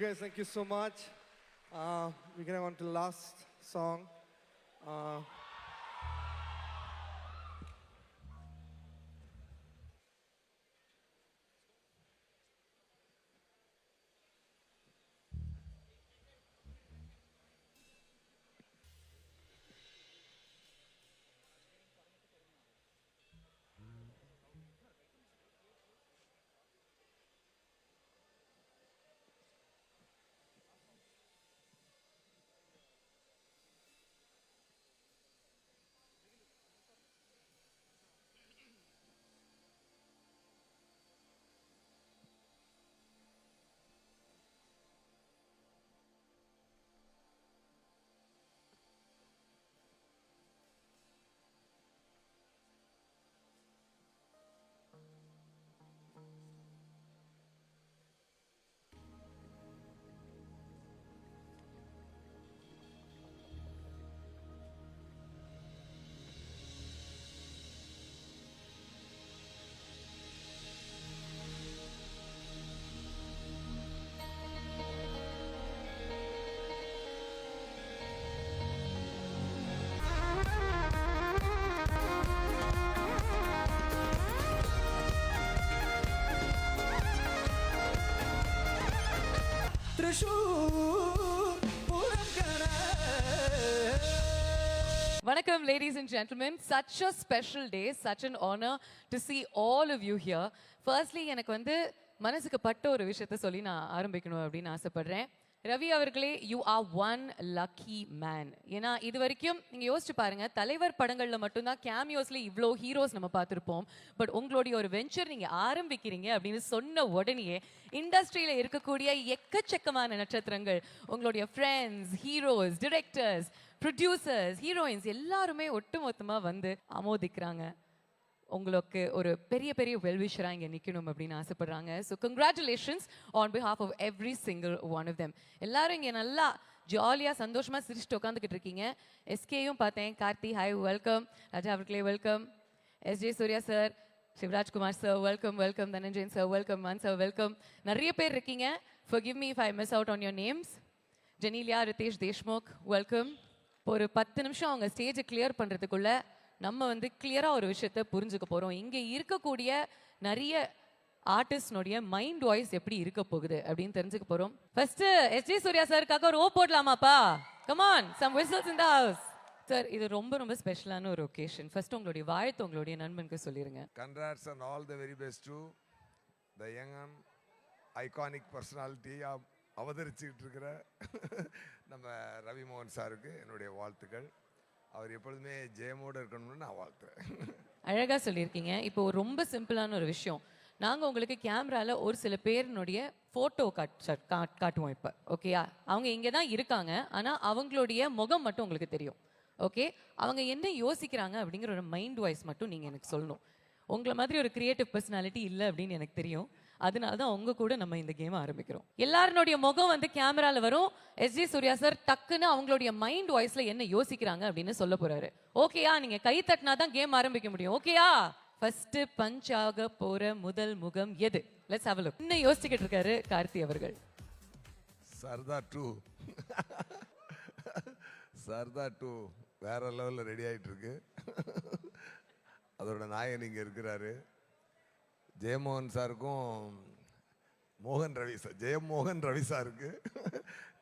Guys, thank you so much. We're going on to the last song. Uh, Vanakkam, ladies and gentlemen. Such a special day, such an honor to see all of you here. Firstly, எனக்கு வந்து மனசுக்கு பட்ட ஒரு விஷயத்தை சொல்லி நான் ஆரம்பிக்கணும் அப்படின்னு ஆசைப்படுறேன். ரவி அவர்களே, you are one lucky man. ஏன்னா இது வரைக்கும் நீங்கள் யோசிச்சு பாருங்க, தலைவர் படங்களில் மட்டும்தான் கேமியோஸ்ல இவ்வளோ ஹீரோஸ் நம்ம பார்த்துருப்போம். பட் உங்களுடைய ஒரு வெஞ்சர் நீங்கள் ஆரம்பிக்கிறீங்க அப்படின்னு சொன்ன உடனேயே இண்டஸ்ட்ரியில் இருக்கக்கூடிய எக்கச்சக்கமான நட்சத்திரங்கள், உங்களுடைய friends, heroes, directors, producers, heroines எல்லாருமே ஒட்டுமொத்தமாக வந்து ஆமோதிக்கிறாங்க. உங்களுக்கு ஒரு பெரிய பெரிய வெல்விஷராக இங்கே நிற்கணும் அப்படின்னு ஆசைப்படுறாங்க. So congratulations on behalf of every single one of them. எல்லாரும் இங்கே நல்லா ஜாலியாக சந்தோஷமாக சிரிச்சுட்டு உட்காந்துக்கிட்டு இருக்கீங்க. எஸ்கேயும் பார்த்தேன். Karthi, hi, welcome. ராஜா அவர்களே, welcome. S J Suryah sir, Shivarajkumar sir, welcome. Welcome. Dhananjayan sir, welcome. மன் சார், வெல்கம். நிறைய பேர் இருக்கீங்க. forgive me if I miss out on your names. Genelia, Riteish Deshmukh, welcome. ஒரு 10 நிமிஷம் அவங்க ஸ்டேஜை கிளியர் பண்ணுறதுக்குள்ள நம்ம வந்து கிளியராக ஒரு விஷயத்த புரிஞ்சுக்க போகிறோம். இங்கே இருக்கக்கூடிய நிறைய ஆர்டிஸ்டனுடைய மைண்ட் வாய்ஸ் எப்படி இருக்க போகுது அப்படின்னு தெரிஞ்சுக்க போகிறோம். ஃபர்ஸ்ட் எஸ்ஜே சூர்யா சாருக்காக ஒரு போடலாமாப்பா? Come on, some whistles in the house. Sir, இது ரொம்ப ரொம்ப ஸ்பெஷலான ஒரு ஒகேஷன். ஃபர்ஸ்ட் உங்களுடைய வாழ்த்து உங்களுடைய நண்பனுக்கு சொல்லிருங்க. Congrats and all the very best to the young and iconic personality அவதரிச்சுக்கிட்டு இருக்கிற நம்ம ரவி மோகன் சாருக்கு என்னுடைய வாழ்த்துக்கள். அவர் எப்பொழுதுமே ஜெயமோடு இருக்கணும்னு நான் வாழ்த்துறேன். அழகாக சொல்லியிருக்கீங்க. இப்போ ரொம்ப சிம்பிளான ஒரு விஷயம், நாங்கள் உங்களுக்கு கேமராவில் ஒரு சில பேரினுடைய ஃபோட்டோ காட்டுவோம் இப்போ. ஓகேயா? அவங்க இங்கே தான் இருக்காங்க, ஆனால் அவங்களுடைய முகம் மட்டும் உங்களுக்கு தெரியும். ஓகே? அவங்க என்ன யோசிக்கிறாங்க அப்படிங்கிற ஒரு மைண்ட் வாய்ஸ் மட்டும் நீங்கள் எனக்கு சொல்லணும். உங்களை மாதிரி ஒரு கிரியேட்டிவ் பர்சனாலிட்டி இல்லை அப்படின்னு எனக்கு தெரியும். அதனால தான் உங்க கூட நம்ம இந்த கேம் ஆரம்பிக்கிறோம். எல்லாருடைய முகம் வந்து கேமரால வரும். எஸ்ஜே சூர்யா சார் டக்குன்னு அவங்களுடைய மைண்ட் வாய்ஸ்ல என்ன யோசிக்கிறாங்க அப்படின்னு சொல்ல போறாரு. ஓகேயா? நீங்க கை தட்டினா தான் கேம் ஆரம்பிக்க முடியும். ஓகேயா? ஃபர்ஸ்ட் பஞ்ச் ஆக போற முதல் முகம் எது? Let's have a look. என்ன யோசிச்சுக்கிட்டு இருக்காரு கார்த்தி அவர்கள்? சர்தார் 2 சர்தார் 2 வேற லெவலில் ரெடி ஆகிட்டு இருக்கு. அதோட நாயகன் இங்கே இருக்கிறாரு. ஜெயமோகன் சாருக்கும் மோகன் ரவி சார், ஜெயமோகன் ரவி சாருக்கு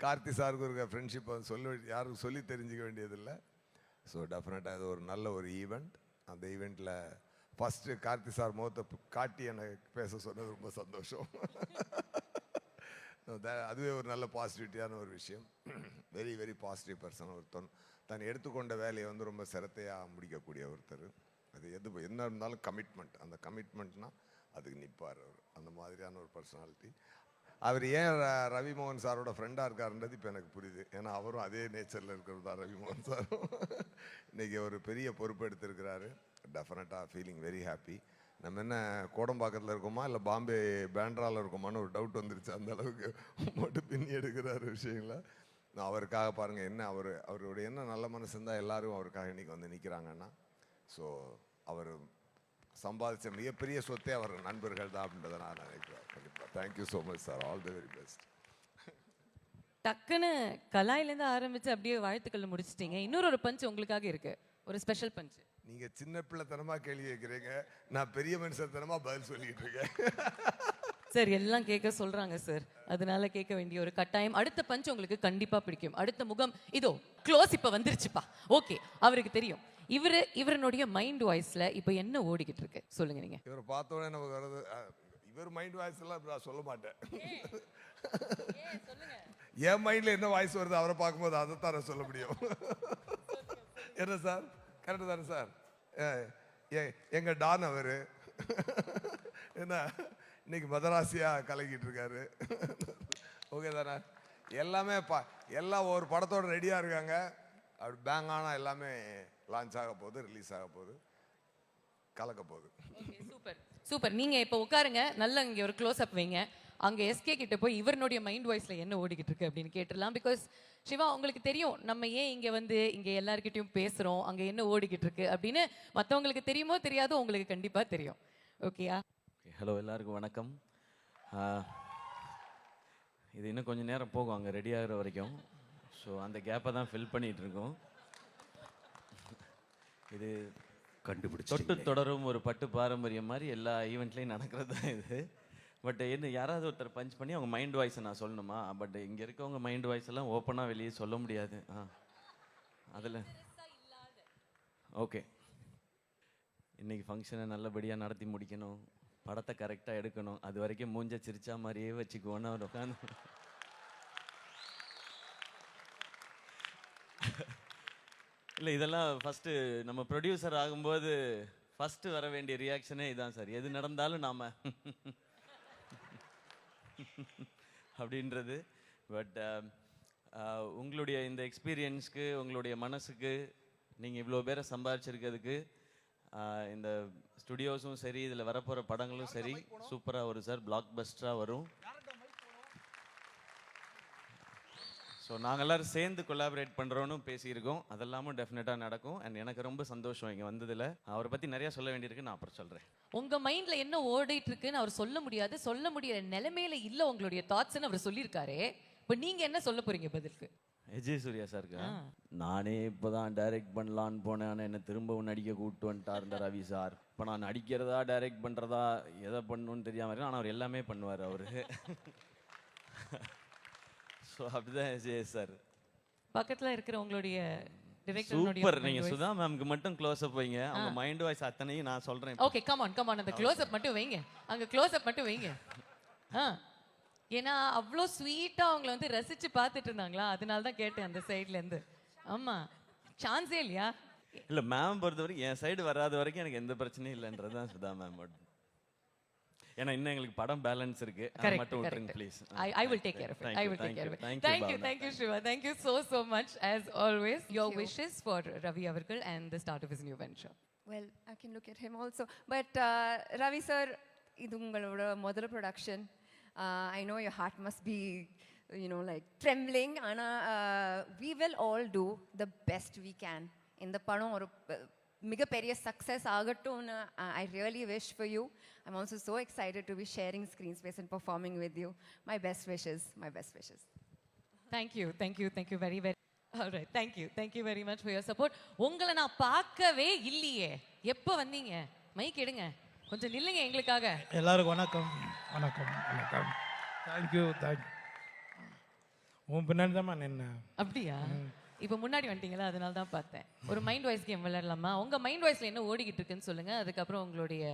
கார்த்தி சாருக்கு இருக்க ஃப்ரெண்ட்ஷிப்பை யாருக்கும் சொல்லி தெரிஞ்சிக்க வேண்டியதில்லை. ஸோ டெஃபினட்டாக அது ஒரு நல்ல ஒரு ஈவெண்ட். அந்த ஈவெண்ட்டில் ஃபஸ்ட்டு கார்த்தி சார் முகத்தை காட்டி எனக்கு பேச சொன்னது ரொம்ப சந்தோஷம். அதுவே ஒரு நல்ல பாசிட்டிவிட்டியான ஒரு விஷயம். Very very positive person. ஒருத்தன் தான் எடுத்துக்கொண்ட வேலையை வந்து ரொம்ப சிரத்தையாக முடிக்கக்கூடிய ஒருத்தர். அது என்ன இருந்தாலும் கமிட்மெண்ட், அந்த கமிட்மெண்ட்னா அதுக்கு நிற்பார் அவர். அந்த மாதிரியான ஒரு பர்சனாலிட்டி. அவர் ஏன் ரவி மோகன் சாரோட ஃப்ரெண்டாக இருக்காருன்றது இப்போ எனக்கு புரியுது. ஏன்னா அவரும் அதே நேச்சரில் இருக்கிறது தான் ரவி மோகன் சாரும். இன்றைக்கி ஒரு பெரிய பொறுப்பு எடுத்திருக்கிறாரு. டெஃபினட்டாக ஃபீலிங் வெரி ஹாப்பி. நம்ம என்ன கோடம்பாக்கத்தில் இருக்கோமா இல்லை பாம்பே பேண்ட்ராவில் இருக்கோமான்னு ஒரு டவுட் வந்துருச்சு. அந்த அளவுக்கு மட்டும் பின்னி எடுக்கிறாரு விஷயங்கள. அவருக்காக பாருங்கள், என்ன அவருடைய என்ன நல்ல மனசு இருந்தால் எல்லோரும் அவருக்காக இன்றைக்கி வந்து நிற்கிறாங்கன்னா, ஸோ அவர் சம்பாதிச்ச மிகப்பெரிய சொத்தே அவர் நண்பர்கள் தான் அப்படின்றத நான் நினைக்கிறேன். கண்டிப்பாக. Thank you so much sir. All the very best. டக்குன்னு கலாயிலேருந்து ஆரம்பிச்சு அப்படியே வாழ்த்துக்கள் முடிச்சிட்டீங்க. இன்னொரு பஞ்ச் உங்களுக்காக இருக்கு, ஒரு ஸ்பெஷல் பஞ்ச். நீங்க சின்ன பிள்ளைத்தனமா கேள்வி கேட்குறீங்க, நான் பெரிய மனுஷத்தனமா பதில் சொல்லிட்டு இருக்கேன். சார் எல்லாம் கேட்க சொல்றாங்க சார், அதனால கேட்க வேண்டிய ஒரு கட்டாயம். அடுத்த பஞ்ச் உங்களுக்கு கண்டிப்பா பிடிக்கும். அடுத்த முகம் இதோ க்ளோஸ் இப்ப வந்துருச்சுப்பா. ஓகே, அவருக்கு தெரியும். இவருடைய மைண்ட் வாய்ஸ்ல இப்ப என்ன ஓடிக்கிட்டு இருக்கு சொல்லுங்க நீங்க. இவரை பார்த்தோன்னே நமக்கு வர்றது இவர் மைண்ட் வாய்ஸ் எல்லாம் நான் சொல்ல மாட்டேன். என் மைண்ட்ல என்ன வாய்ஸ் வருது அவரை பார்க்கும்போது அதைத்தான் நான் சொல்ல முடியும். என்ன சார், கரெக்டு தானே சார்? எங்க டான் அவரு என்ன இன்னைக்கு மதராசியா கலக்கிட்டு இருக்காரு. ஓகே தானே? எல்லாமே எல்லாம் ஒரு படத்தோட ரெடியா இருக்காங்க. அப்படி பேங் ஆனா எல்லாமே லான்ச் ஆக போகுது, ரிலீஸ் ஆக போகுது, கலக்க போகுது. Super super. நீங்க இப்ப உட்காருங்க, நல்ல இங்க ஒரு க்ளோஸ் அப் வைங்க. அங்க எஸ்கே கிட்ட போய் இவருடைய மைண்ட் வாய்ஸ்ல என்ன ஓடிக்கிட்டு இருக்கு அப்படின்னு கேட்டுடலாம். பிகாஸ் சிவா, உங்களுக்கு தெரியும் நம்ம ஏன் இங்க வந்து இங்க எல்லார்கிட்டயும் பேசுறோம், அங்க என்ன ஓடிக்கிட்டு இருக்கு அப்படின்னு. மற்றவங்களுக்கு தெரியுமோ தெரியாதோ, உங்களுக்கு கண்டிப்பா தெரியும். ஓகேயா? ஹலோ, எல்லாருக்கும் வணக்கம். இது இன்னும் கொஞ்சம் நேரம் போகும் அங்கே ரெடி ஆகிற வரைக்கும். ஸோ அந்த கேப்பை தான் ஃபில் பண்ணிகிட்டு இருக்கோம். இது தொட்டு தொடரும் ஒரு பட்டு பாரம்பரியம் மாதிரி எல்லா ஈவெண்ட்லேயும் நடக்கிறது தான் இது. பட் என்ன யாராவது ஒருத்தர் பஞ்ச் பண்ணி அவங்க மைண்ட் வாய்ஸை நான் சொல்லணுமா? பட் இங்கே இருக்கவங்க மைண்ட் வாய்ஸ் எல்லாம் ஓப்பனாக வெளியே சொல்ல முடியாது. அதில் ஓகே, இன்னைக்கு ஃபங்க்ஷனை நல்லபடியாக நடத்தி முடிக்கணும், படத்தை கரெக்டாக எடுக்கணும், அது வரைக்கும் மூஞ்ச சிரிச்சா மாதிரியே வச்சுக்குவோன்னு அவர் உட்காந்து இல்லை, இதெல்லாம் ஃபஸ்ட்டு நம்ம ப்ரொடியூசர் ஆகும்போது ஃபஸ்ட்டு வர வேண்டிய ரியாக்ஷனே இதான் சார். எது நடந்தாலும் நாம் அப்படின்றது. பட் உங்களுடைய இந்த எக்ஸ்பீரியன்ஸ்க்கு, உங்களுடைய மனசுக்கு, நீங்கள் இவ்வளோ பேரை சம்பாதிச்சிருக்கிறதுக்கு, இந்த ஸ்டுடியோஸும் சரி, இதில் வரப்போகிற படங்களும் சரி சூப்பராக வரும் சார், பிளாக் பஸ்டராக வரும். ஸோ நாங்கள் எல்லோரும் சேர்ந்து கொலாபரேட் பண்ணுறோன்னு பேசியிருக்கோம். அதெல்லாமும் டெஃபினட்டாக நடக்கும். அண்ட் எனக்கு ரொம்ப சந்தோஷம் இங்கே வந்ததில். அவரை பற்றி நிறையா சொல்ல வேண்டியிருக்கு, நான் அப்புறம் சொல்கிறேன். உங்கள் மைண்டில் என்ன ஓடிட்டு இருக்குன்னு அவர் சொல்ல முடியாது, சொல்ல முடியற நிலைமையில இல்லை உங்களுடைய தாட்ஸ்ன்னு அவர் சொல்லியிருக்காரு. இப்போ நீங்கள் என்ன சொல்ல போகிறீங்க பதிலுக்கு? விஜய் சூர்யா சாருக்கு நானே இப்போ தான் டைரக்ட் பண்ணலான்னு போனேன், ஆனால் என்னை திரும்பவும் நடிக்க கூப்பிட்டு வந்துட்டார் ரவி சார். இப்போ நான் நடிக்கிறதா டைரக்ட் பண்ணுறதா எதை பண்ணணும்னு தெரியாமல், ஆனால் அவர் எல்லாமே பண்ணுவார் அவரு. ஸோ அப்படிதான் விஜய் சார். பக்கத்தில் இருக்கிற உங்களுடைய சூப்பர். நீங்க சுதா மேம்க்கு மட்டும் க்ளோஸ் அப் வைங்க, அவங்க மைண்ட் வாய்ஸ் அத்தனையும் நான் சொல்றேன். ஓகே, கம் ஆன் அந்த க்ளோஸ் அப் மட்டும் வைங்க, அங்க க்ளோஸ் அப் மட்டும் வைங்க. ஏன்னா அவ்வளோ ஸ்வீட்டா அவங்கள வந்து ரசிச்சு பார்த்துட்டு இருந்தாங்களா, அதனால தான் கேட்டேன் அந்த சைட்ல இருந்து. ஆமா, சான்ஸே இல்லையா? இல்ல மேம் பொறுத்தவரைக்கும் என் சைடு வராத வரைக்கும் எனக்கு எந்த பிரச்சனையும் இல்லைன்றதுதான் சுதா மேம். ஏன்னா இன்னும் எங்களுக்கு படம் பேலன்ஸ் இருக்கு, மட்டும் விட்டுருங்க please. I will take care of it. I will take care of it. Thank you Shiva. Thank you so much as always. Your wishes for Ravi avargal and the start of his new venture. Well, I can look at him also. But Ravi sir, idu ungaloda modala production. I know your heart must be, like trembling. Ana we will all do the best we can in the padam or மிகப்பெரிய success ஆகட்டும்னு I really wish for you. I'm also so excited to be sharing screen space and performing with you. My best wishes. Thank you very all right. Thank you very much for your support. உங்களை நான் பார்க்கவே இல்லையே, எப்போ வந்தீங்க? Mic எடுங்க, கொஞ்சம் நில்லுங்க எங்களுக்காக. எல்லாருக்கும் வணக்கம். தேங்க்யூ. உன் பின்னாடி தான் நின்ன. அப்படியா? இப்போ முன்னாடி வந்துட்டீங்களா, அதனால தான் பார்த்தேன். ஒரு மைண்ட் வாய்ஸ் கேம் விளையாடலாமா? உங்கள் மைண்ட் வாய்ஸில் என்ன ஓடிக்கிட்டு இருக்குன்னு சொல்லுங்கள், அதுக்கப்புறம் உங்களுடைய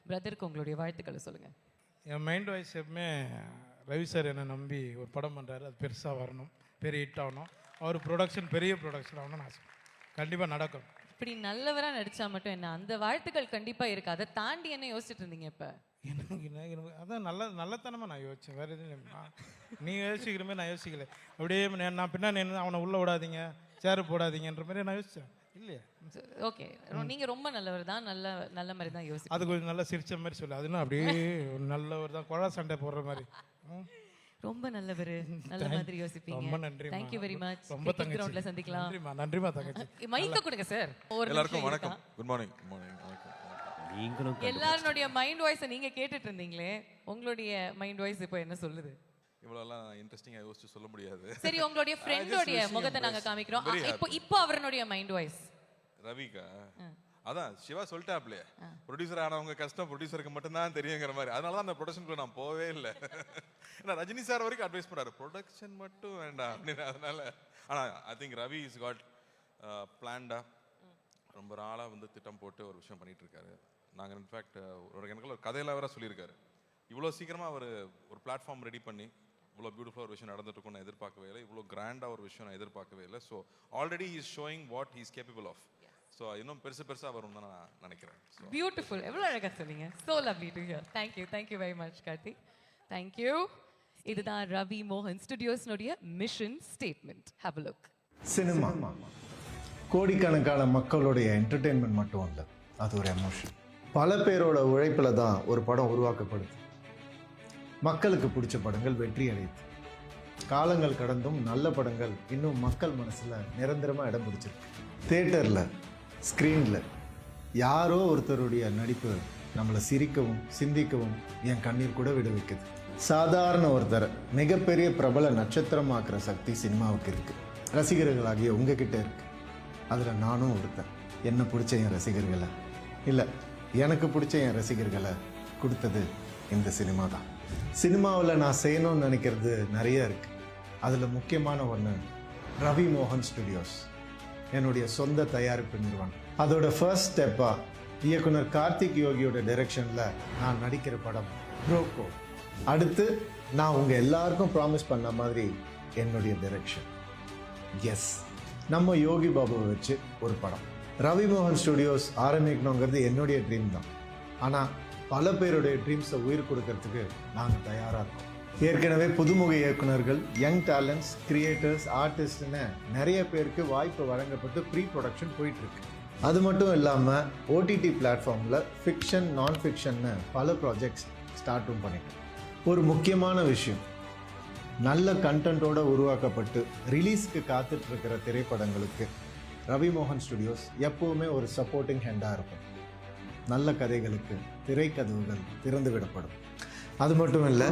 பிரதருக்கு உங்களுடைய வாழ்த்துக்களை சொல்லுங்கள். என் மைண்ட் வாய்ஸ் எப்பவுமே ரவி சார் என்னை நம்பி ஒரு படம் பண்ணுறாரு, அது பெருசாக வரணும், பெரிய ஹிட் ஆகணும், அவர் பெரிய ப்ரொடக்ஷன் ஆகணும்னு ஆசை. கண்டிப்பாக நடக்கும். இப்படி நல்லவராக நடித்தா மட்டும் என்ன, அந்த வாழ்த்துக்கள் கண்டிப்பாக இருக்குது. அதை தாண்டி என்ன யோசிச்சுட்டு இருந்தீங்க இப்போ? எனக்கு அதான் நல்லத்தனமாக நான் யோசித்தேன், வேறு எதுவும் இல்லை. நீ யோசிக்கிற மாதிரி நான் யோசிக்கல. அப்படியே நான் பின்னாடி அவனை உள்ளே விடாதீங்க, சேரு போடாதீங்கன்ற மாதிரி நான் யோசித்தேன். இல்லையா? ஓகே, நீங்கள் ரொம்ப நல்லவர் தான், நல்ல மாதிரி தான் யோசி. அது கொஞ்சம் நல்லா சிரிச்ச மாதிரி சொல்லு, அதுனா அப்படியே நல்லவர் தான், குழா சண்டை போடுற மாதிரி. ரொம்ப நல்லவர், நல்ல மாதிரி யோசிப்பீங்க. ரொம்ப நன்றி. Thank you very much. ரொம்ப தங்கச்சி. கிரவுண்ட்ல சந்திக்கலாம். நன்றிமா தங்கச்சி. மைக்க கொடுங்க சார். எல்லாருக்கும் வணக்கம். Good morning. எல்லாரோட மைண்ட் வாய்ஸை நீங்க கேட்டுட்டு இருந்தீங்களே, உங்களுடைய மைண்ட் வாய்ஸ் இப்போ என்ன சொல்லுது? இவ்வளோலாம் இன்ட்ரெஸ்டிங்காக யோசிச்சு சொல்ல முடியாது. சரி, உங்களுடைய ஃப்ரெண்டோடைய முகத்தை நாங்க காமிக்கிறோம். இப்போ அவருடைய மைண்ட் வாய்ஸ் ரவிக்கா அதான் சிவா சொல்லிட்டாப்லையே, ப்ரொடியூசர் ஆனவங்க கஷ்டம் ப்ரொடியூசருக்கு மட்டும்தான் தெரியுங்கிற மாதிரி. அதனால தான் அந்த ப்ரொடக்ஷனுக்குள்ள நான் போவே இல்லை. ஏன்னா ரஜினி சார் வரைக்கும் அட்வைஸ் பண்ணாரு ப்ரொடக்ஷன் மட்டும் வேண்டாம் அப்படின்னு. அதனால ஆனால் I think Ravi is got பிளான்டா ரொம்ப நாளாக வந்து திட்டம் போட்டு ஒரு விஷயம் பண்ணிட்டு இருக்காரு. நாங்கள் இன்ஃபேக்ட் எனக்கு ஒரு கதையில வேற சொல்லியிருக்காரு, இவ்வளோ சீக்கிரமாக அவர் ஒரு பிளாட்ஃபார்ம் ரெடி பண்ணி இவ்வளோ பியூட்டிஃபுல்லாக ஒரு விஷயம் நடந்துட்டு இருக்கும்னு நான் எதிர்பார்க்கவே இல்லை. இவ்வளோ கிராண்டாக ஒரு விஷயம் நான் எதிர்பார்க்கவே இல்லை. So already he is showing what he is capable of. So இன்னும் பெருசாக வரும் தான் நான் நினைக்கிறேன். பியூட்டிஃபுல், எவ்வளோ அழகாக சொன்னீங்க. So lovely to hear. Thank you very much Karthik. Thank you. இதுதான் ரவி மோகன் ஸ்டுடியோஸ்னுடைய mission statement. Have a look. Cinema கோடிக்கணக்கான மக்களுடைய என்டர்டெயின்மெண்ட் மட்டும் இல்லை, அது ஒரு எமோஷன். பல பேரோட உழைப்பில் தான் ஒரு படம் உருவாக்கப்படுது. மக்களுக்கு பிடிச்ச படங்கள் வெற்றி அடையுது. காலங்கள் கடந்தும் நல்ல படங்கள் இன்னும் மக்கள் மனசில் நிரந்தரமாக இடம் பிடிச்சிருக்கு. தியேட்டரில், ஸ்க்ரீனில் யாரோ ஒருத்தருடைய நடிப்பு நம்மளை சிரிக்கவும் சிந்திக்கவும் என் கண்ணீர் கூட விட வைக்குது. சாதாரண ஒருத்தரை மிகப்பெரிய பிரபல நட்சத்திரமாக்குற சக்தி சினிமாவுக்கு இருக்குது. ரசிகர்களாகிய உங்ககிட்ட இருக்கு. அதில் நானும் ஒருத்தன். என்ன பிடிச்ச என் ரசிகர்களை இல்லை, எனக்கு பிடிச்ச என் ரசிகர்களை கொடுத்தது இந்த சினிமா தான். சினிமாவில் நான் செய்யணும்னு நினைக்கிறது நிறைய இருக்கு. அதில் முக்கியமான ஒன்று ரவி மோகன் ஸ்டுடியோஸ், என்னுடைய சொந்த தயாரிப்பு நிறுவனம். அதோட ஃபர்ஸ்ட் ஸ்டெப்பாக இயக்குனர் கார்த்திக் யோகியோட டைரக்ஷனில் நான் நடிக்கிற படம் ப்ரோக்கோ. அடுத்து நான் உங்கள் எல்லாருக்கும் ப்ராமிஸ் பண்ண மாதிரி என்னுடைய டைரக்ஷன். எஸ், நம்ம யோகி பாபுவை வச்சு ஒரு படம். ரவி மோகன் ஸ்டுடியோஸ் ஆரம்பிக்கணுங்கிறது என்னுடைய ட்ரீம் தான். ஆனால் பல பேருடைய ட்ரீம்ஸை உயிர் கொடுக்கறதுக்கு நாங்கள் தயாராக இருக்கோம். ஏற்கனவே புதுமுக இயக்குனர்கள், யங் டேலண்ட்ஸ், கிரியேட்டர்ஸ், ஆர்டிஸ்ட்னு நிறைய பேருக்கு வாய்ப்பு வழங்கப்பட்டு ப்ரீ ப்ரொடக்ஷன் போயிட்டுருக்கு. அது மட்டும் இல்லாமல் ஓடிடி பிளாட்ஃபார்மில் ஃபிக்ஷன், நான் ஃபிக்ஷன்னு பல ப்ராஜெக்ட்ஸ் ஸ்டார்ட்டும் பண்ணிட்டோம். ஒரு முக்கியமான விஷயம், நல்ல கண்டென்ட்டோடு உருவாக்கப்பட்டு ரிலீஸ்க்கு காத்துட்ருக்கிற திரைப்படங்களுக்கு ரவி மோகன் ஸ்டுடியோஸ் எப்போவுமே ஒரு சப்போர்ட்டிங் ஹேண்டாக இருக்கும். நல்ல கதைகளுக்கு திரைக்கதவுகள் திறந்து விடப்படும். அது மட்டும் இல்லை,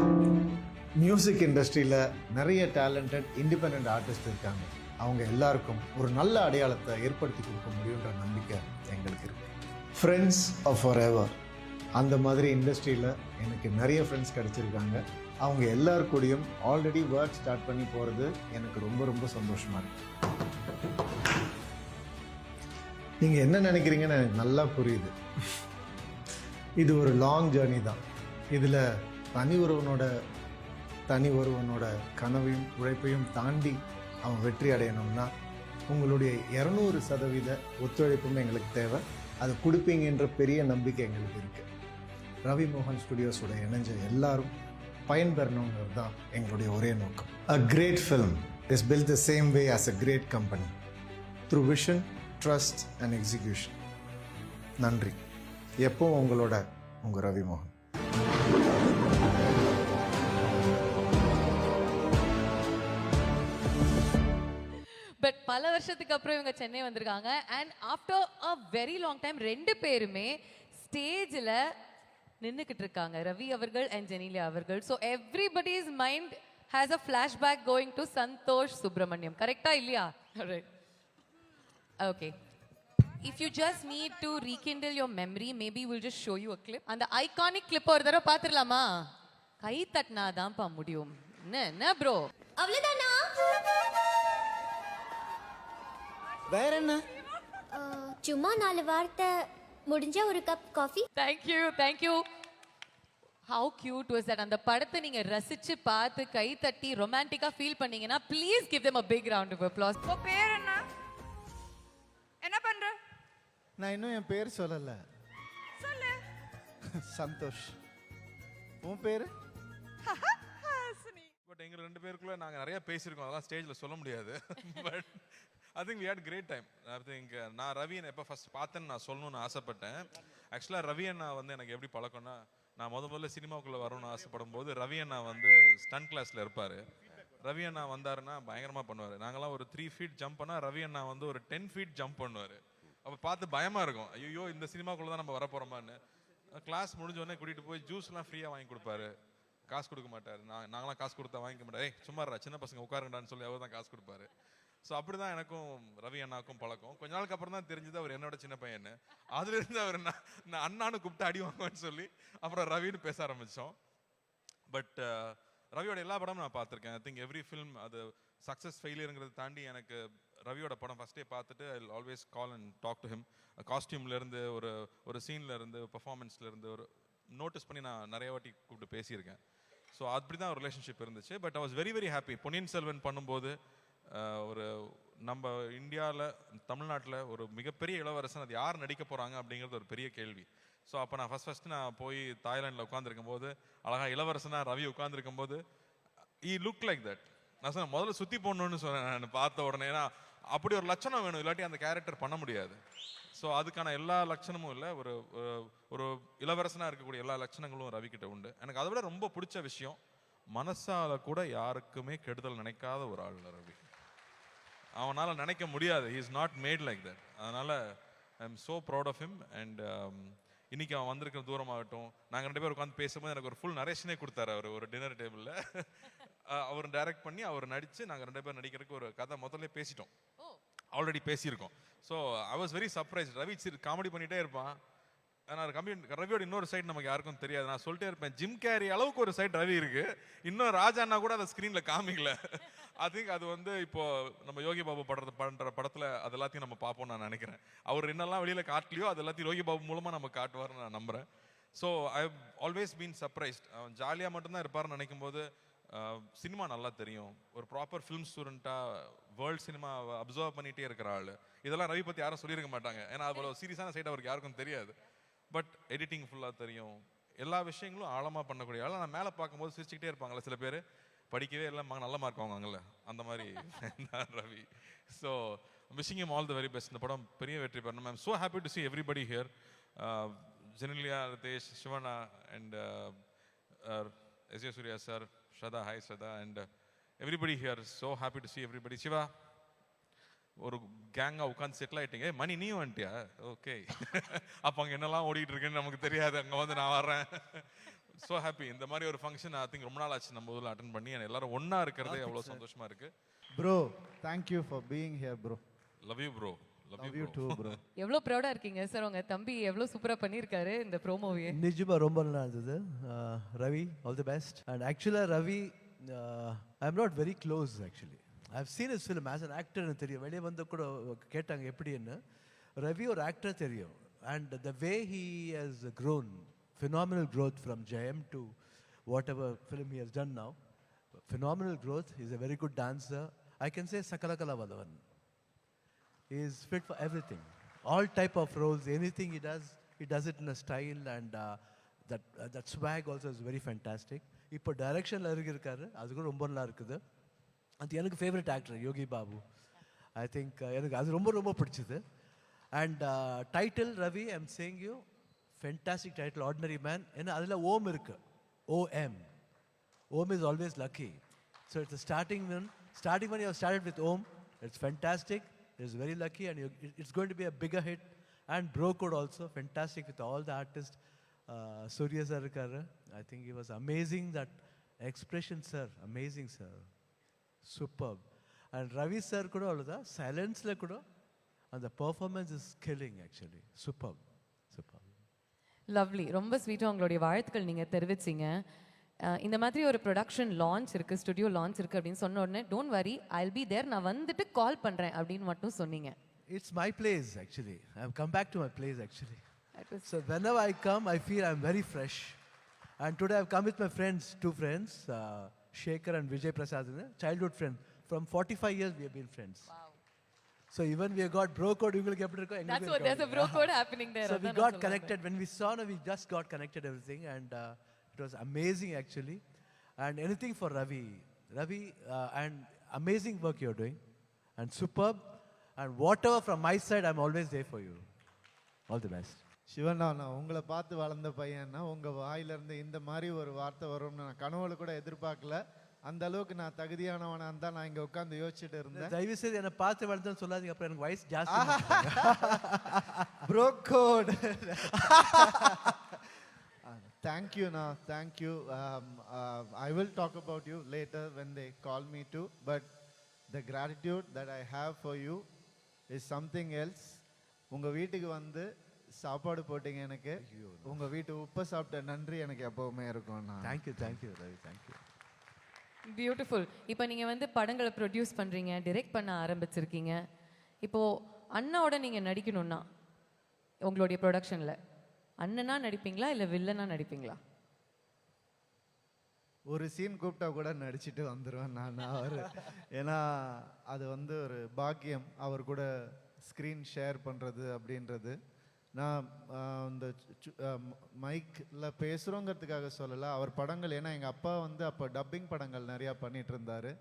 மியூசிக் இண்டஸ்ட்ரியில் நிறைய டேலண்டட் இண்டிபெண்ட் ஆர்டிஸ்ட் இருக்காங்க. அவங்க எல்லாருக்கும் ஒரு நல்ல அடையாளத்தை ஏற்படுத்தி கொடுக்க முடியுன்ற நம்பிக்கை எங்களுக்கு இருக்குது. ஃப்ரெண்ட்ஸ் ஆஃப் ஃபார் எவர், அந்த மாதிரி இண்டஸ்ட்ரியில் எனக்கு நிறைய ஃப்ரெண்ட்ஸ் கிடச்சிருக்காங்க. அவங்க எல்லார் கூடயும் ஆல்ரெடி ஒர்க் ஸ்டார்ட் பண்ணி போகிறது எனக்கு ரொம்ப ரொம்ப சந்தோஷமாக இருக்குது. நீங்கள் என்ன நினைக்கிறீங்கன்னு எனக்கு நல்லா புரியுது. இது ஒரு லாங் ஜேர்னி தான். இதில் தனி ஒருவனோட கனவையும் உழைப்பையும் தாண்டி அவன் வெற்றி அடையணும்னா உங்களுடைய 200% ஒத்துழைப்பும் எங்களுக்கு தேவை. அதை கொடுப்பீங்கன்ற பெரிய நம்பிக்கை எங்களுக்கு இருக்குது. ரவி மோகன் ஸ்டுடியோஸோட இணைஞ்ச எல்லாரும் பயன்பெறணுங்கிறது தான் எங்களுடைய ஒரே நோக்கம். A great film is built the same way as a great company, through vision, trust and execution. நன்றி. எப்பவும் உங்களோட உங்கள் ரவி மோகன். பட் பல வருஷத்துக்கு அப்புறம் இவங்க சென்னை வந்திருக்காங்க. And after a very long time ரெண்டு பேருமே ஸ்டேஜில் நின்றுக்கிட்டு இருக்காங்க, ரவி அவர்கள் அண்ட் ஜெனிலியா அவர்கள். So everybody's mind has a flashback going to Santosh Subramaniam. கரெக்டா இல்லையா? Okay. If you just need to rekindle your memory, maybe we'll just show you a clip. And the iconic clip ஒரு தடவை பாத்துறலாமா? கை தட்டினாதான்ப்பா முடியும். என்ன ப்ரோ? அவ்வளவுதானா? வேற என்ன? சும்மா 4 வார்த்தை முடிஞ்ச ஒரு cup coffee. Thank you. How cute was that? அந்த படத்தை நீங்க ரசிச்சு பார்த்து கை தட்டி ரொமான்டிக்கா ஃபீல் பண்ணீங்கன்னா please give them a big round of applause. உன் பேர் என்ன? என்ன பண்ற? நான் இன்னும் என் பேர் சொல்லல. சொல்லு. சந்தோஷ். உன் பேரு? பட் எங்க ரெண்டு பேருக்குள்ள நாங்க நிறைய பேசியிருக்கோம், அதெல்லாம் ஸ்டேஜ்ல சொல்ல முடியாது. But I think we had great time. I think நான் ரவி எப்போ ஃபர்ஸ்ட் பார்த்தேன்னு நான் சொல்லணும்னு ஆசைப்பட்டேன். ஆக்சுவலாக ரவி அண்ணா எனக்கு எப்படி பழக்கம்னா, நான் முதல்ல சினிமாவுக்குள்ளே வரணும்னு ஆசைப்படும் போது ரவி அண்ணா ஸ்டன் கிளாஸில் இருப்பார். ரவி அண்ணா வந்தாருன்னா பயங்கரமாக பண்ணுவார். நாங்களாம் ஒரு 3 feet ஜம்ப் பண்ணால் ரவி அண்ணா ஒரு 10 feet ஜம்ப் பண்ணுவார். அப்போ பார்த்து பயமாக இருக்கும், ஐயோ இந்த சினிமாக்குள்ளே தான் நம்ம வர போகிறோமான்னு. கிளாஸ் முடிஞ்சோடனே கூட்டிகிட்டு போய் ஜூஸ்லாம் ஃப்ரீயாக வாங்கி கொடுப்பாரு. காசு கொடுக்க மாட்டார். நாங்களாம் காசு கொடுத்தா வாங்கிக்க மாட்டார். சும்மா சின்ன பசங்க உட்காருங்கடான்னு சொல்லி அவர் தான் காசு கொடுப்பாரு. ஸோ அப்படி தான் எனக்கும் ரவி அண்ணாக்கும் பழக்கம். கொஞ்ச நாளுக்கு அப்புறம் தான் தெரிஞ்சது அவர் என்னோட சின்ன பையன்னு. அதுலேருந்து அவர் நான் அண்ணான்னு கூப்பிட்டு அடி வாங்குவேன்னு சொல்லி அப்புறம் ரவின்னு பேச ஆரம்பித்தோம். பட் ரவியோட எல்லா படமும் நான் பார்த்துருக்கேன். ஐ திங்க் எவ்ரி ஃபில்ம் அது சக்ஸஸ் ஃபெயிலியருங்கிறத தாண்டி எனக்கு ரவியோட படம் ஃபஸ்ட்டே பார்த்துட்டு I always call and talk to him. காஸ்டியூம்லேருந்து ஒரு சீன்லேருந்து பர்ஃபார்மன்ஸ்லேருந்து ஒரு நோட்டீஸ் பண்ணி நான் நிறைய வாட்டி கூப்பிட்டு பேசியிருக்கேன். ஸோ அப்படி தான் ஒரு ரிலேஷன்ஷிப் இருந்துச்சு. But I was very very happy. Ponniyin Selvan பண்ணும்போது ஒரு நம்ம இந்தியாவில் தமிழ்நாட்டில் ஒரு மிகப்பெரிய இளவரசன் அது யார் நடிக்க போகிறாங்க அப்படிங்கிறது ஒரு பெரிய கேள்வி. ஸோ அப்போ நான் ஃபஸ்ட்டு நான் போய் தாய்லாண்டில் உட்காந்துருக்கும் போது அழகாக இளவரசனாக ரவி உட்காந்துருக்கும் போது ஈ லுக் லைக் தட். நான் சொன்னேன் முதல்ல சுற்றி போடணுன்னு சொன்னேன் நான் பார்த்த உடனே. ஏன்னா அப்படி ஒரு லட்சணம் வேணும், இல்லாட்டி அந்த கேரக்டர் பண்ண முடியாது. ஸோ அதுக்கான எல்லா லட்சணமும் இல்லை, ஒரு ஒரு இளவரசனாக இருக்கக்கூடிய எல்லா லட்சணங்களும் ரவிக்கிட்ட உண்டு. எனக்கு அதை விட ரொம்ப பிடிச்ச விஷயம், மனசால கூட யாருக்குமே கெடுதல் நினைக்காத ஒரு ஆள் ரவி. அவனால் நினைக்க முடியாது. He is not mad like that. அதனால் I am so proud of him. And இன்னைக்கு அவன் வந்திருக்கிற தூரமாகட்டும், நாங்கள் 2 பேர் உட்காந்து பேசும்போது எனக்கு ஒரு ஃபுல் நரேஷனே கொடுத்தாரு அவர் ஒரு டின்னர் டேபிளில். அவர் டைரக்ட் பண்ணி அவர் நடித்து நாங்கள் 2 பேர் நடிக்கிறதுக்கு ஒரு கதை முதல்ல பேசிட்டோம், ஆல்ரெடி பேசியிருக்கோம். So I was very surprised. Ravi comedy பண்ணிகிட்டே இருப்பான். ஆனால் ரவியோட இன்னொரு சைடு நமக்கு யாருக்கும் தெரியாது. நான் சொல்லிட்டே இருப்பேன், ஜிம் கேரி அளவுக்கு ஒரு சைடு ரவி இருக்கு. இன்னும் ராஜாண்ணா கூட அதை ஸ்க்ரீனில் காமிக்கல. ஐ திங்க் அது இப்போ நம்ம யோகி பாபு பண்ற படத்தில் அது எல்லாத்தையும் நம்ம பார்ப்போம் நான் நினைக்கிறேன். அவர் என்னெல்லாம் வெளியில் காட்டலையோ அது எல்லாத்தையும் யோகி பாபு மூலமாக நம்ம காட்டுவார்னு நான் நம்புகிறேன். So I have always been surprised. அவன் ஜாலியாக மட்டும்தான் இருப்பார்னு நினைக்கும் போது சினிமா நல்லா தெரியும். ஒரு ப்ராப்பர் ஃபிலிம் ஸ்டூடெண்ட்டாக வேர்ல்டு சினிமா அப்சர்வ் பண்ணிகிட்டே இருக்கிற ஆள். இதெல்லாம் ரவி பற்றி யாரும் சொல்லியிருக்க மாட்டாங்க, ஏன்னா அவ்வளோ சீரியஸான சைடு அவருக்கு யாருக்கும் தெரியாது. பட் எடிட்டிங் ஃபுல்லாக தெரியும், எல்லா விஷயங்களும் ஆழமாக பண்ணக்கூடிய ஆள். நான் மேலே பார்க்கும்போது சிரிச்சுக்கிட்டே இருப்பாங்களே சில பேர், படிக்கவே இல்லை நல்ல மார்க் வாங்குவாங்கல்ல, அந்த மாதிரி Ravi. So wishing him all the very best. இந்த படம் பெரிய வெற்றி பெறணும். I am so happy to see everybody here. Genelia, Riteish, Shivanna and S A Suryah sir, Shraddha, hi Shraddha, and everybody here, so happy to see everybody. Shiva, ஒரு கேங்காக உட்காந்து settle ஆகிட்டீங்க. மணி நீ வந்துட்டியா? ஓகே. அப்போ அங்கே என்னெல்லாம் ஓடிட்டு இருக்குன்னு நமக்கு தெரியாது, அங்கே வந்து நான் வர்றேன். So happy. இந்த மாதிரி ஒரு ஃபங்க்ஷன் ஐ திங்க் ரொம்ப நாள் ஆச்சு நம்ம ஊரில் அட்டன் பண்ணி. எல்லாரும் ஒன்றா இருக்கிறதே அவ்வளோ சந்தோஷமா இருக்கு. Bro, thank you for being here bro. Love you bro. Love you too bro. எவ்வளோ ப்ரௌடா இருக்கீங்க சார், உங்க தம்பி எவ்வளோ சூப்பரா பண்ணியிருக்காரு இந்த ப்ரோமோவே. நிஜமா ரொம்ப நல்லா இருந்தது. Ravi, all the best. And ஆக்சுவலாக Ravi, I am not very close actually. I have seen his film as an ஆக்டர்னு தெரியும். வெளியே வந்து கூட கேட்டாங்க எப்படின்னு. ரவி ஒரு ஆக்டர் தெரியும். And the way he has grown, phenomenal growth from Jayam to whatever film he has done now. Phenomenal growth. He's a very good dancer. I can say Sakalakala Vadavan. He is fit for everything. All type of roles, anything he does it in a style, and that swag also is very fantastic. இப்போ டைரக்ஷனில் இருக்காரு, அது கூட ரொம்ப நல்லா இருக்குது. அது எனக்கு favourite actor Yogi Babu. I think எனக்கு அது ரொம்ப ரொம்ப பிடிச்சது. And title Ravi, I am saying you, fantastic title, ordinary man. ஏன்னா அதில் ஓம் இருக்கு, OM. Om is always lucky. So it's a starting when you have started with Om, it's fantastic. It's very lucky, and it's going to be a bigger hit. And Bro Code also fantastic with all the artists. Surya sir irukkaru. I think he was amazing. That expression, sir, amazing, sir, superb. And Ravi sir kuda alluda silence la kuda, and the performance is killing actually. Superb. Lovely. ரொம்ப ஸ்வீட்டாக உங்களுடைய வாழ்த்துக்கள் நீங்கள் தெரிவிச்சிங்க. இந்த மாதிரி ஒரு production launch இருக்குது, studio launch இருக்குது அப்படின்னு சொன்ன உடனே don't worry, I will be there, நான் வந்துட்டு கால் பண்ணுறேன் அப்படின்னு மட்டும் சொன்னீங்க. It's my place actually. I have come back to my place actually. So whenever I come, I feel I'm very fresh. And today I've come with my friends, 2 friends, Shekhar and Vijay Prasad, childhood friends. From 45 years we have been friends. Wow. So even we have got Bro Code. That's what, there's a Bro Code happening there. So we got connected. When we saw, we just got connected everything, and it was amazing actually. And anything for Ravi, and amazing work you're doing, and superb. And whatever from my side, I'm always there for you. All the best. Shivanna, நான் உங்களை பார்த்து வளர்ந்த பையன்னா உங்கள் வாயிலிருந்து இந்த மாதிரி ஒரு வார்த்தை வரும்னு நான் கனவுல கூட எதிர்பார்க்கல. அந்த அளவுக்கு நான் தகுதியானவனா இருந்தா நான் இங்க உட்கார்ந்து யோசிச்சுட்டு இருந்தேன். தயவு செய்து என்ன பார்த்து வளர்ந்தேன்னு சொல்லாதீங்க, அப்புறம் எனக்கு வயசு ஜாஸ்தி. Bro Code. Thank you, Na. Thank you. I will talk about you later when they call me to. But the gratitude that I have for you is something else. உங்க வீட்டுக்கு வந்து சாப்பாடு போட்டீங்க எனக்கு. உங்க வீட்டு உப்பு சாப்பிட்ட நன்றி எனக்கு எப்பவுமே இருக்கும். Thank you Ravi, thank you. பியூட்டிஃபுல். இப்போ நீங்கள் வந்து படங்களை ப்ரொடியூஸ் பண்ணுறீங்க, டிரெக்ட் பண்ண ஆரம்பிச்சிருக்கீங்க. இப்போது அண்ணாவோட நீங்கள் நடிக்கணும்னா உங்களுடைய ப்ரொடக்ஷனில் அண்ணனா நடிப்பீங்களா இல்லை வில்லனா நடிப்பீங்களா? ஒரு சீன் கூப்பிட்டா கூட நடிச்சுட்டு வந்துடுவேன் நான். அவர் ஏன்னா அது வந்து ஒரு பாக்கியம், அவர் கூட ஸ்க்ரீன் ஷேர் பண்ணுறது அப்படின்றது. நான் இந்த மைக்கில் பேசுகிறோங்கிறதுக்காக சொல்லலை, அவர் படங்கள், ஏன்னா எங்கள் அப்பா வந்து அப்போ டப்பிங் படங்கள் நிறையா பண்ணிகிட்டு இருந்தார்.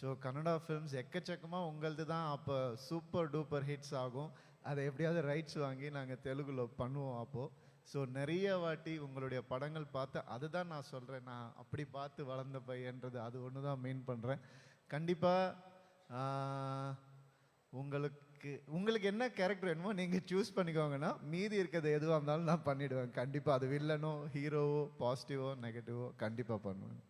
ஸோ கன்னடா ஃபிலிம்ஸ் எக்கச்சக்கமாக உங்களது தான் அப்போ சூப்பர் டூப்பர் ஹிட்ஸ் ஆகும். அதை எப்படியாவது ரைட்ஸ் வாங்கி நாங்கள் தெலுங்குல பண்ணுவோம் அப்போது. ஸோ நிறைய வாட்டி உங்களுடைய படங்கள் பார்த்து அதுதான் நான் சொல்கிறேன், நான் அப்படி பார்த்து வளர்ந்த பையன்றது அது ஒன்று தான் மீன் பண்ணுறேன். கண்டிப்பாக உங்களுக்கு என்ன கேரக்டர் வேணுமோ நீங்கள் சூஸ் பண்ணிக்கோங்கன்னா மீதி இருக்கிறது எதுவாக இருந்தாலும் நான் பண்ணிவிடுவேன். கண்டிப்பாக அது வில்லனோ ஹீரோவோ பாசிட்டிவோ நெகட்டிவோ கண்டிப்பாக பண்ணுவேன்.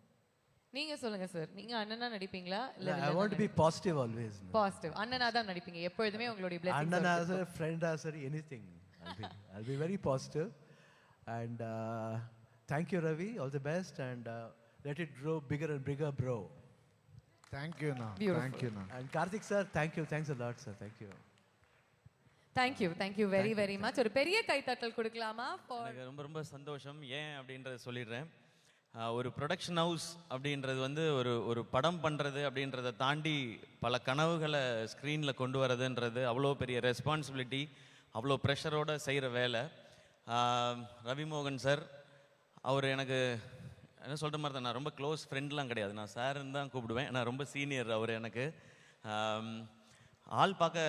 நீங்க சொல்லுங்க சார், நீங்க அண்ணனா நடிப்பீங்களா இல்ல I want to be positive always. Positive அண்ணனா தான் நடிப்பீங்க எப்பொழுதுமே, உங்களுடைய blessings. அண்ணனா சார், ஃப்ரெண்டா sir, anything. I'll be very positive. And thank you Ravi, all the best, and let it grow bigger and bigger, bro. Thank you na. Thank you na. And Karthik sir, thank you, thanks a lot sir, thank you. Thank you very very much. ஒரு பெரிய கைத்தட்டல் கொடுக்கலாமா? எனக்கு ரொம்ப ரொம்ப சந்தோஷம். ஏன் அப்படின்றத சொல்லிடுறேன். ஒரு ப்ரொடக்ஷன் ஹவுஸ் அப்படின்றது வந்து ஒரு படம் பண்ணுறது அப்படின்றத தாண்டி பல கனவுகளை ஸ்க்ரீனில் கொண்டு வரதுன்றது அவ்வளோ பெரிய ரெஸ்பான்சிபிலிட்டி, அவ்வளோ ப்ரெஷரோடு செய்கிற வேலை. ரவிமோகன் சார், அவர் எனக்கு என்ன சொல்கிற மாதிரி தான், நான் ரொம்ப க்ளோஸ் ஃப்ரெண்ட்லாம் கிடையாது, நான் சார்ன்னு தான் கூப்பிடுவேன். நான் ரொம்ப சீனியர் அவர் எனக்கு. ஆள் பார்க்க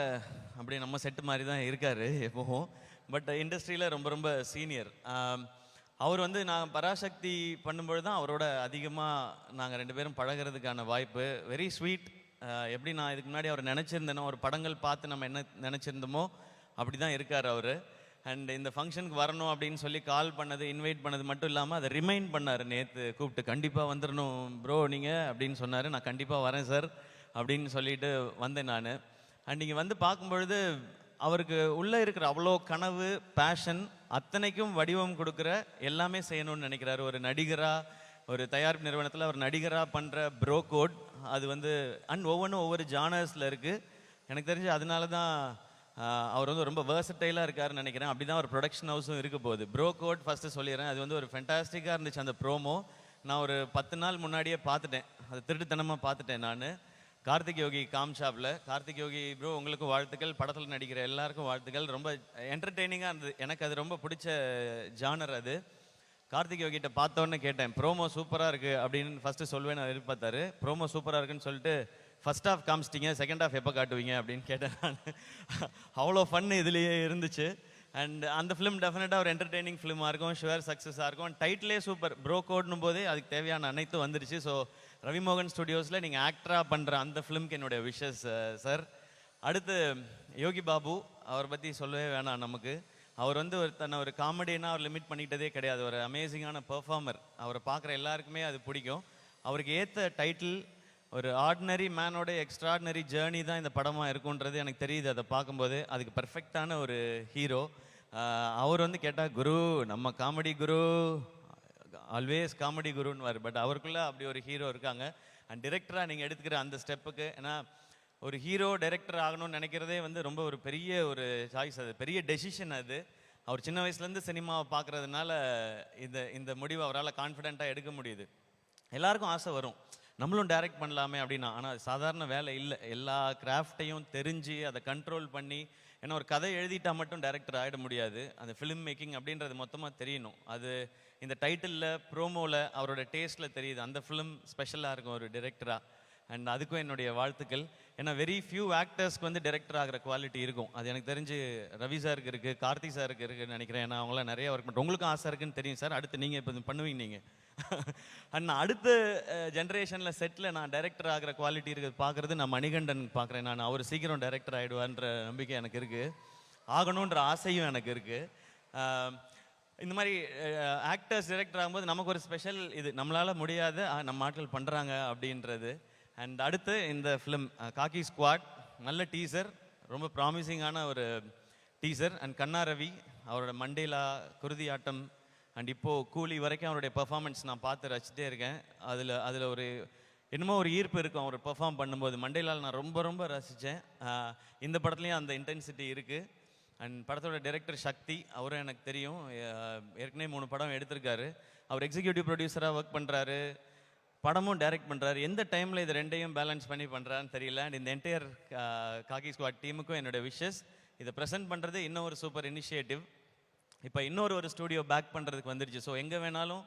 அப்படியே நம்ம செட்டு மாதிரி தான் இருக்கார் எப்போவும், பட் இண்டஸ்ட்ரியில் ரொம்ப ரொம்ப சீனியர். அவர் வந்து நான் பராசக்தி பண்ணும்பொழுது தான் அவரோட அதிகமாக நாங்கள் 2 பேரும் பழகிறதுக்கான வாய்ப்பு. Very sweet. எப்படி நான் இதுக்கு முன்னாடி அவர் நினச்சிருந்தேனோ, ஒரு படங்கள் பார்த்து நம்ம என்ன நினச்சிருந்தோமோ அப்படி தான் இருக்கார் அவர். அண்ட் இந்த ஃபங்க்ஷனுக்கு வரணும் அப்படின்னு சொல்லி கால் பண்ணது, இன்வைட் பண்ணது மட்டும் இல்லாமல் அதை ரிமைண்ட் பண்ணார் நேற்று கூப்பிட்டு, கண்டிப்பாக வந்துடணும் ப்ரோ நீங்கள் அப்படின்னு சொன்னார். நான் கண்டிப்பாக வரேன் சார் அப்படின்னு சொல்லிட்டு வந்தேன் நான். அண்ட் நீங்கள் வந்து பார்க்கும்பொழுது அவருக்கு உள்ளே இருக்கிற அவ்வளோ கனவு, பேஷன் அத்தனைக்கும் வடிவம் கொடுக்குற, எல்லாமே செய்யணும்னு நினைக்கிறாரு. ஒரு நடிகராக, ஒரு தயாரிப்பு நிறுவனத்தில் அவர் நடிகராக பண்ணுற ப்ரோ கோட், அது வந்து ஒவ்வொன்றும் ஒவ்வொரு ஜானர்ஸில் இருக்குது. எனக்கு தெரிஞ்சு அதனால தான் அவர் வந்து ரொம்ப வேர்சட்டைலாக இருக்காருன்னு நினைக்கிறேன். அப்படி தான் ஒரு ப்ரொடக்ஷன் ஹவுஸும் இருக்க போகுது. ப்ரோ கோட் ஃபஸ்ட்டு சொல்லிடுறேன், அது வந்து ஒரு ஃபென்டாஸ்டிக்காக இருந்துச்சு அந்த ப்ரோமோ. நான் ஒரு 10 நாள் முன்னாடியே பார்த்துட்டேன், அது திருட்டுத்தனமாக பார்த்துட்டேன் நான். கார்த்திக் யோகி காம்ஷாப்பில். கார்த்திக் யோகி ப்ரோ உங்களுக்கும் வாழ்த்துக்கள், படத்தில் நடிக்கிற எல்லாருக்கும் வாழ்த்துக்கள். ரொம்ப என்டர்டெய்னிங்காக இருந்தது, எனக்கு அது ரொம்ப பிடிச்ச ஜானர் அது. கார்த்திக் யோகிட்ட பார்த்தோன்னே கேட்டேன், ப்ரோமோ சூப்பராக இருக்குது அப்படின்னு ஃபஸ்ட்டு சொல்வேன் நான் எதிர்பார்த்தாரு. ப்ரோமோ சூப்பராக இருக்குன்னு சொல்லிட்டு ஃபர்ஸ்ட் ஹாஃப் காமிச்சிட்டிங்க, செகண்ட் ஹாஃப் எப்போ காட்டுவீங்க அப்படின்னு கேட்டேன் நான். அவ்வளோ ஃபன் இதுலேயே இருந்துச்சு. அண்ட் அந்த ஃபிலிம் டெஃபினட்டாக ஒரு என்டர்டெய்னிங் ஃபிலிமாக இருக்கும், ஷுவர் சக்ஸஸாக இருக்கும். டைட்டிலே சூப்பர், ப்ரோ கோட்னும் போதே அதுக்கு தேவையான அனைத்தும் வந்துருச்சு. ஸோ ரவிமோகன் ஸ்டுடியோஸில் நீங்கள் ஆக்டராக பண்ணுற அந்த ஃபிலிம்க்கு என்னுடைய விஷஸ் சார். அடுத்து யோகி பாபு, அவரை பற்றி சொல்லவே வேணாம் நமக்கு. அவர் வந்து தன்னை ஒரு காமெடினா அவர் லிமிட் பண்ணிக்கிட்டதே கிடையாது, ஒரு அமேசிங்கான பெர்ஃபார்மர். அவரை பார்க்குற எல்லாருக்குமே அது பிடிக்கும். அவருக்கு ஏற்ற டைட்டில் ஒரு ஆர்டினரி மேனோட எக்ஸ்ட்ராடினரி ஜேர்னி தான் இந்த படமாக இருக்குன்றது எனக்கு தெரியுது அதை பார்க்கும்போது. அதுக்கு பர்ஃபெக்டான ஒரு ஹீரோ அவர். வந்து கேட்டால் குரு, நம்ம காமெடி குரு, ஆல்வேஸ் காமெடி குருன்னு. பட் அவருக்குள்ளே அப்படி ஒரு ஹீரோ இருக்காங்க. அண்ட் டிரெக்டராக நீங்கள் எடுத்துக்கிற அந்த ஸ்டெப்புக்கு, ஏன்னா ஒரு ஹீரோ டைரக்டர் ஆகணும்னு நினைக்கிறதே வந்து ரொம்ப ஒரு பெரிய ஒரு சாய்ஸ், அது பெரிய டெசிஷன் அது. அவர் சின்ன வயசுலேருந்து சினிமாவை பார்க்குறதுனால இந்த முடிவை அவரால் கான்ஃபிடென்ட்டாக எடுக்க முடியுது. எல்லாருக்கும் ஆசை வரும், நம்மளும் டைரக்ட் பண்ணலாமே அப்படின்னா. ஆனால் அது சாதாரண வேலை இல்லை, எல்லா கிராஃப்டையும் தெரிஞ்சு அதை கண்ட்ரோல் பண்ணி. ஏன்னா ஒரு கதை எழுதிட்டா மட்டும் டைரக்டர் ஆகிட முடியாது, அந்த ஃபிலிம் மேக்கிங் அப்படின்றது மொத்தமாக தெரியணும். அது இந்த டைட்டிலில், ப்ரோமோவில், அவரோட டேஸ்ட்டில் தெரியுது. அந்த ஃபிலிம் ஸ்பெஷலாக இருக்கும் ஒரு டைரக்டராக. அண்ட் அதுக்கும் என்னுடைய வாழ்த்துக்கள். ஏன்னா வெரி ஃபியூ ஆக்டர்ஸ்க்கு வந்து டைரக்டர் ஆகிற குவாலிட்டி இருக்கும். அது எனக்கு தெரிஞ்சு ரவி சாருக்கு இருக்குது, கார்த்திக் சாருக்கு இருக்குதுன்னு நினைக்கிறேன். ஏன்னா அவங்களாம் நிறைய ஒர்க் பண்ணுறோம். உங்களுக்கும் ஆசை இருக்குன்னு தெரியும் சார். அடுத்து நீங்கள் இப்போ பண்ணுவீங்க நீங்கள். அண்ட் அடுத்த ஜென்ரேஷனில் செட்டில் நான் டைரக்டர் ஆகிற குவாலிட்டி இருக்குது பார்க்குறது நான் மணிகண்டன் பார்க்குறேன். நான் அவர் சீக்கிரம் டைரக்டர் ஆகிடுவான்ற நம்பிக்கை எனக்கு இருக்குது, ஆகணுன்ற ஆசையும் எனக்கு இருக்குது. இந்த மாதிரி ஆக்டர்ஸ் டைரக்டர் ஆகும்போது நமக்கு ஒரு ஸ்பெஷல் இது நம்மளால் முடியாத நம்ம ஆட்கள் பண்ணுறாங்க அப்படின்றது. அண்ட் அடுத்து இந்த ஃபிலிம் காக்கி ஸ்குவாட், நல்ல டீசர், ரொம்ப ப்ராமிசிங்கான ஒரு டீசர். அண்ட் கண்ணா ரவி அவரோட மண்டேலா, குருதி ஆட்டம் அண்ட் இப்போது கூலி வரைக்கும் அவருடைய பெர்ஃபார்மன்ஸ் நான் பார்த்து ரசிச்சிட்டே இருக்கேன். அதில் ஒரு என்னமோ ஒரு ஈர்ப்பு இருக்கும் அவர் பெர்ஃபார்ம் பண்ணும்போது. மண்டேலால் நான் ரொம்ப ரொம்ப ரசித்தேன். இந்த படத்துலையும் அந்த இன்டென்சிட்டி இருக்குது. அண்ட் படத்தோட டைரக்டர் சக்தி, அவரும் எனக்கு தெரியும், ஏற்கனவே 3 படம் எடுத்திருக்காரு. அவர் எக்ஸிக்யூட்டிவ் ப்ரொடியூசராக ஒர்க் பண்ணுறாரு, படமும் டைரக்ட் பண்ணுறாரு. எந்த டைமில் இது ரெண்டையும் பேலன்ஸ் பண்ணி பண்ணுறான்னு தெரியல. அண்ட் இந்த என்டையர் காக்கி ஸ்குவாட் டீமுக்கும் என்னோட விஷஸ். இதை ப்ரெசென்ட் பண்ணுறது இன்னும் ஒரு சூப்பர் இனிஷியேட்டிவ். இப்போ இன்னொரு ஸ்டூடியோ பேக் பண்ணுறதுக்கு வந்துருச்சு. ஸோ எங்கே வேணாலும்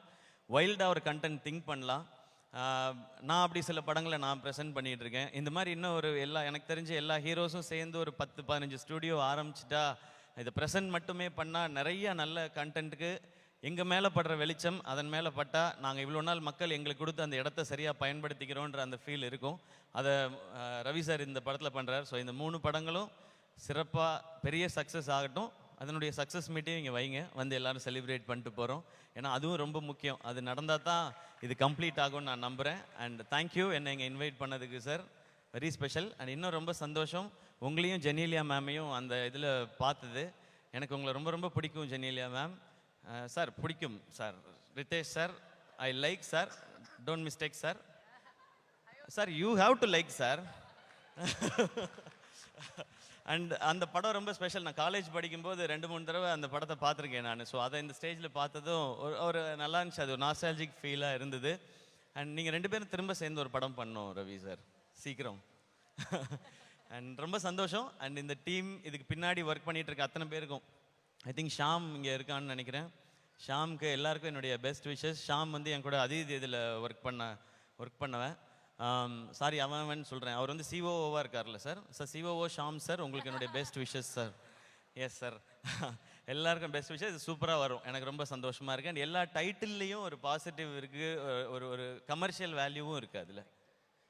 வைல்டாக ஒரு கண்டென்ட் திங்க் பண்ணலாம். நான் அப்படி சில படங்களை நான் ப்ரெசென்ட் பண்ணிகிட்டு இருக்கேன். இந்த மாதிரி இன்னும் எனக்கு தெரிஞ்ச எல்லா ஹீரோஸும் சேர்ந்து ஒரு 10-15 ஸ்டூடியோ ஆரம்பிச்சிட்டா, இதை ப்ரெசென்ட் மட்டுமே பண்ணால் நிறைய நல்ல கண்டென்ட்டுக்கு எங்கள் மேலே படுற வெளிச்சம் அதன் மேலே பட்டால் நாங்கள் இவ்வளோ நாள் மக்கள் எங்களுக்கு கொடுத்து அந்த இடத்த சரியாக பயன்படுத்திக்கிறோன்ற அந்த ஃபீல் இருக்கும். அதை ரவி சார் இந்த படத்தில் பண்ணுறாரு. ஸோ இந்த 3 படங்களும் சிறப்பாக பெரிய சக்ஸஸ் ஆகட்டும். அதனுடைய சக்ஸஸ் மீட்டையும் இங்கே வைங்க, வந்து எல்லோரும் செலிப்ரேட் பண்ணிட்டு போகிறோம். ஏன்னா அதுவும் ரொம்ப முக்கியம். அது நடந்தால் தான் இது கம்ப்ளீட் ஆகும்னு நான் நம்புகிறேன். அண்ட் தேங்க்யூ என்னை இங்கே இன்வைட் பண்ணதுக்கு சார், வெரி ஸ்பெஷல். அண்ட் இன்னும் ரொம்ப சந்தோஷம் உங்களையும் ஜெனீலியா மேமையும் அந்த இதில் பார்த்தது. எனக்கு உங்களை ரொம்ப ரொம்ப பிடிக்கும் ஜெனீலியா மேம். சார் பிடிக்கும் sir. Ritesh sir, I like sir, don't mistake sir. Sir you have to like sir. And அந்த படம் ரொம்ப ஸ்பெஷல். நான் காலேஜ் படிக்கும்போது 2-3 தடவை அந்த படத்தை பார்த்துருக்கேன் நான். ஸோ அதை இந்த ஸ்டேஜில் பார்த்ததும் ஒரு நல்லா இருந்துச்சு. அது ஒரு நாஸ்டாலஜிக் ஃபீலாக இருந்தது. அண்ட் நீங்கள் 2 பேரும் திரும்ப சேர்ந்து ஒரு படம் பண்ணோம் ரவி சார், சீக்கிரம். அண்ட் ரொம்ப சந்தோஷம். அண்ட் இந்த டீம் இதுக்கு பின்னாடி ஒர்க் பண்ணிகிட்டு இருக்க அத்தனை பேருக்கும், ஐ திங்க் ஷாம் இங்கே இருக்கான்னு நினைக்கிறேன். ஷாமுக்கு எல்லாருக்கும் என்னுடைய பெஸ்ட் விஷஸ். ஷாம் வந்து என் கூட அதீத் இதில் ஒர்க் பண்ணவன். சாரி அவன் சொல்கிறேன். அவர் வந்து சிஓஓவாக இருக்கார்ல sir. Sir COO Sham sir, உங்களுக்கு என்னுடைய best wishes sir. Yes sir, எல்லாருக்கும் பெஸ்ட் விஷஸ். இது சூப்பராக வரும், எனக்கு ரொம்ப சந்தோஷமாக இருக்குது. அண்ட் எல்லா டைட்டில்லையும் ஒரு பாசிட்டிவ் இருக்குது, ஒரு கமர்ஷியல் வேல்யூவும் இருக்குது அதில்.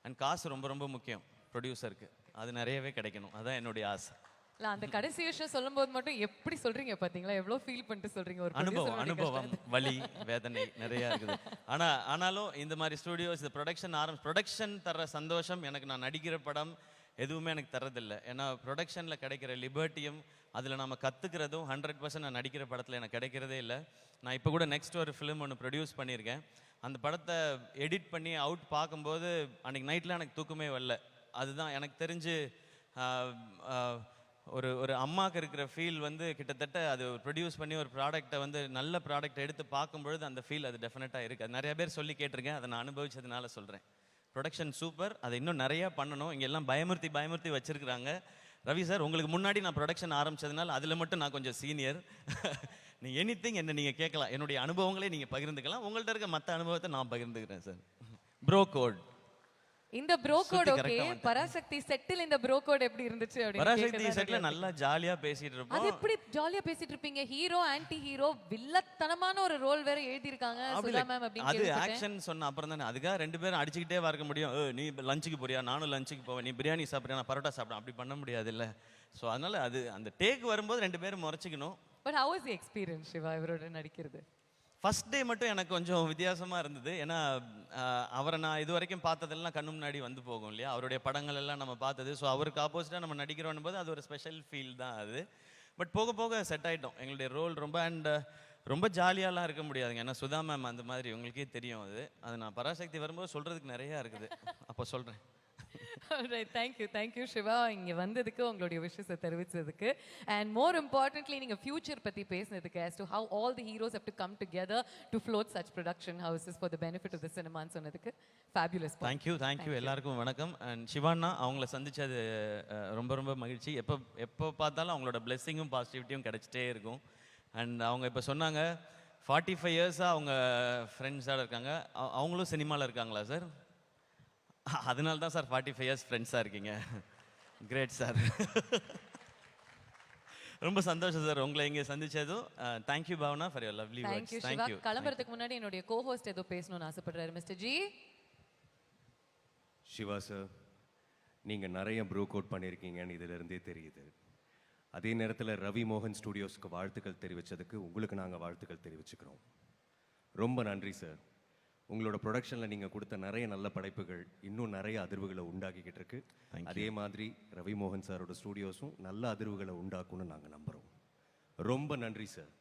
அண்ட் காசு ரொம்ப ரொம்ப முக்கியம் ப்ரொடியூசருக்கு, அது நிறையவே கிடைக்கணும், அதுதான் என்னுடைய ஆசை. இல்ல அந்த கடைசி விஷயம் சொல்லும்போது மட்டும் எப்படி சொல்றீங்க பாத்தீங்களா, எவ்வளவு ஃபீல் பண்ணிட்டு சொல்றீங்க. ஒரு அனுபவம் வலி வேதனை நிறைய இருக்குது. ஆனாலும் இந்த மாதிரி ஸ்டுடியோஸ், இந்த ப்ரொடக்ஷன் தர்ற சந்தோஷம் எனக்கு நான் நடிக்கிற படம் எதுவுமே எனக்கு தரதில்லை. ஏன்னா ப்ரொடக்ஷனில் கிடைக்கிற லிபர்ட்டியும் அதில் நம்ம கற்றுக்கிறதும் 100% நான் நடிக்கிற படத்தில் எனக்கு கிடைக்கிறதே இல்லை. நான் இப்போ கூட நெக்ஸ்ட் ஒரு ஃபிலிம் ஒன்று ப்ரொடியூஸ் பண்ணியிருக்கேன். அந்த படத்தை எடிட் பண்ணி அவுட் பார்க்கும்போது அன்றைக்கி நைட்டில் எனக்கு தூக்கமே வரல. அதுதான் எனக்கு தெரிஞ்சு ஒரு அம்மாவுக்கு இருக்கிற ஃபீல் வந்து கிட்டத்தட்ட அது ப்ரொடியூஸ் பண்ணி ஒரு ப்ராடக்டை வந்து நல்ல ப்ராடக்டை எடுத்து பார்க்கும்பொழுது அந்த ஃபீல் அது டெஃபினட்டாக இருக்குது. அது நிறைய பேர் சொல்லி கேட்டிருக்கேன், அதை நான் அனுபவிச்சதுனால சொல்கிறேன். ப்ரொடக்ஷன் சூப்பர், அதை இன்னும் நிறையா பண்ணணும். இங்கே எல்லாம் பயமுறுத்தி வச்சுருக்குறாங்க. ரவி சார், உங்களுக்கு முன்னாடி நான் ப்ரொடக்ஷன் ஆரம்பித்ததுனால அதில் மட்டும் நான் கொஞ்சம் சீனியர். நீ எனிதிங் என்ன நீங்கள் கேட்கலாம், என்னுடைய அனுபவங்களே நீங்கள் பகிர்ந்துக்கலாம். உங்கள்கிட்ட இருக்க மற்ற அனுபவத்தை நான் பகிர்ந்துக்கிறேன் சார். ப்ரோ கோட், இந்த ப்ரோ கோட் ஓகே. பராசக்தி செட்டில் இந்த ப்ரோ கோட் எப்படி இருந்துச்சு அப்படி? பராசக்தி செட்ல நல்லா ஜாலியா பேசிட்டு இருப்போம். அது எப்படி ஜாலியா பேசிட்டு இருப்பீங்க? ஹீரோ ஆன்டி ஹீரோ வில்லத்தனமான ஒரு ரோல் வேற எழுதி இருக்காங்க சுதா மேம் அப்படி. அது ஆக்ஷன் சொன்ன அப்புறம் தானே, அதுக்காக 2 பேரும் அடிச்சுக்கிட்டே இருக்க முடியும். நீ லஞ்சுக்கு போறியா, நானும் லஞ்சுக்கு போவேன், நீ பிரியாணி சாப்பிட்றியா, நான் பரோட்டா சாப்பிட்றேன், அப்படி பண்ண முடியாது இல்லை. ஸோ அதனால அது அந்த டேக் வரும்போது 2 பேரும் முறைச்சிக்கணும். But how was the experience Shiva இவரோட நடிக்கிறது? ஃபர்ஸ்ட் டே மட்டும் எனக்கு கொஞ்சம் வித்தியாசமாக இருந்தது. ஏன்னா அவரை நான் இது வரைக்கும் பார்த்ததெல்லாம் கண்ணு முன்னாடி வந்து போகும் இல்லையா, அவருடைய படங்கள் எல்லாம் நம்ம பார்த்தது. ஸோ அவருக்கு ஆப்போசிட்டாக நம்ம நடிக்கிறோம் போது அது ஒரு ஸ்பெஷல் ஃபீல் தான் அது. பட் போக போக செட் ஆகிட்டோம். எங்களுடைய ரோல் ரொம்ப ஜாலியாலாம் இருக்க முடியாதுங்க. ஏன்னா சுதா மேம் அந்த மாதிரி உங்களுக்கே தெரியும். அது நான் பராசக்தி வரும்போது சொல்கிறதுக்கு நிறையா இருக்குது, அப்போ சொல்கிறேன். தேங்க்யூ சிவா, இங்கே வந்ததுக்கு உங்களுடைய விஷயத்தை தெரிவித்ததுக்கு. அண்ட் மோர் இம்பார்ட்டன்ட்லி நீங்கள் ஃபியூச்சர் பற்றி பேசினதுக்கு, as to how all the heroes have to come together to float such production houses for the benefit of the cinema சொன்னதுக்கு fabulous. தேங்க்யூ எல்லாருக்கும் வணக்கம். அண்ட் சிவானா அவங்கள சந்திச்சது ரொம்ப ரொம்ப மகிழ்ச்சி. எப்போ பார்த்தாலும் அவங்களோட பிளெஸ்ஸிங்கும் பாசிட்டிவிட்டியும் கிடைச்சிட்டே இருக்கும். அண்ட் அவங்க இப்போ சொன்னாங்க 45 இயர்ஸாக அவங்க ஃப்ரெண்ட்ஸாக இருக்காங்க. அவங்களும் சினிமாவில் இருக்காங்களா சார்? அதனால தான் சார் 45 இயர்ஸ் ஃப்ரெண்ட்ஸாக இருக்கீங்க. Great sir. ரொம்ப சந்தோஷம் சார் உங்களை இங்கே சந்திச்சதும். Thank you Bhavana for your lovely words. Thank you. கிளம்புறதுக்கு முன்னாடி என்னுடைய கோஹோஸ்ட் ஏதோ பேசணும்னு ஆசைப்படுறாரு. Mister G. சிவா சார், நீங்கள் நிறைய ப்ரூ கோட் பண்ணியிருக்கீங்கன்னு இதிலிருந்தே தெரியுது. அதே நேரத்தில் ரவி மோகன் ஸ்டுடியோஸ்க்கு வாழ்த்துக்கள் தெரிவித்ததுக்கு உங்களுக்கு நாங்கள் வாழ்த்துக்கள் தெரிவிச்சுக்கிறோம். ரொம்ப நன்றி சார். உங்களோட ப்ரொடக்ஷனில் நீங்கள் கொடுத்த நிறைய நல்ல படைப்புகள் இன்னும் நிறைய அதிர்வுகளை உண்டாக்கிக்கிட்டு இருக்கு. அதே மாதிரி ரவி மோகன் சாரோட ஸ்டுடியோஸும் நல்ல அதிர்வுகளை உண்டாக்கும்னு நாங்கள் நம்புகிறோம். ரொம்ப நன்றி சார்.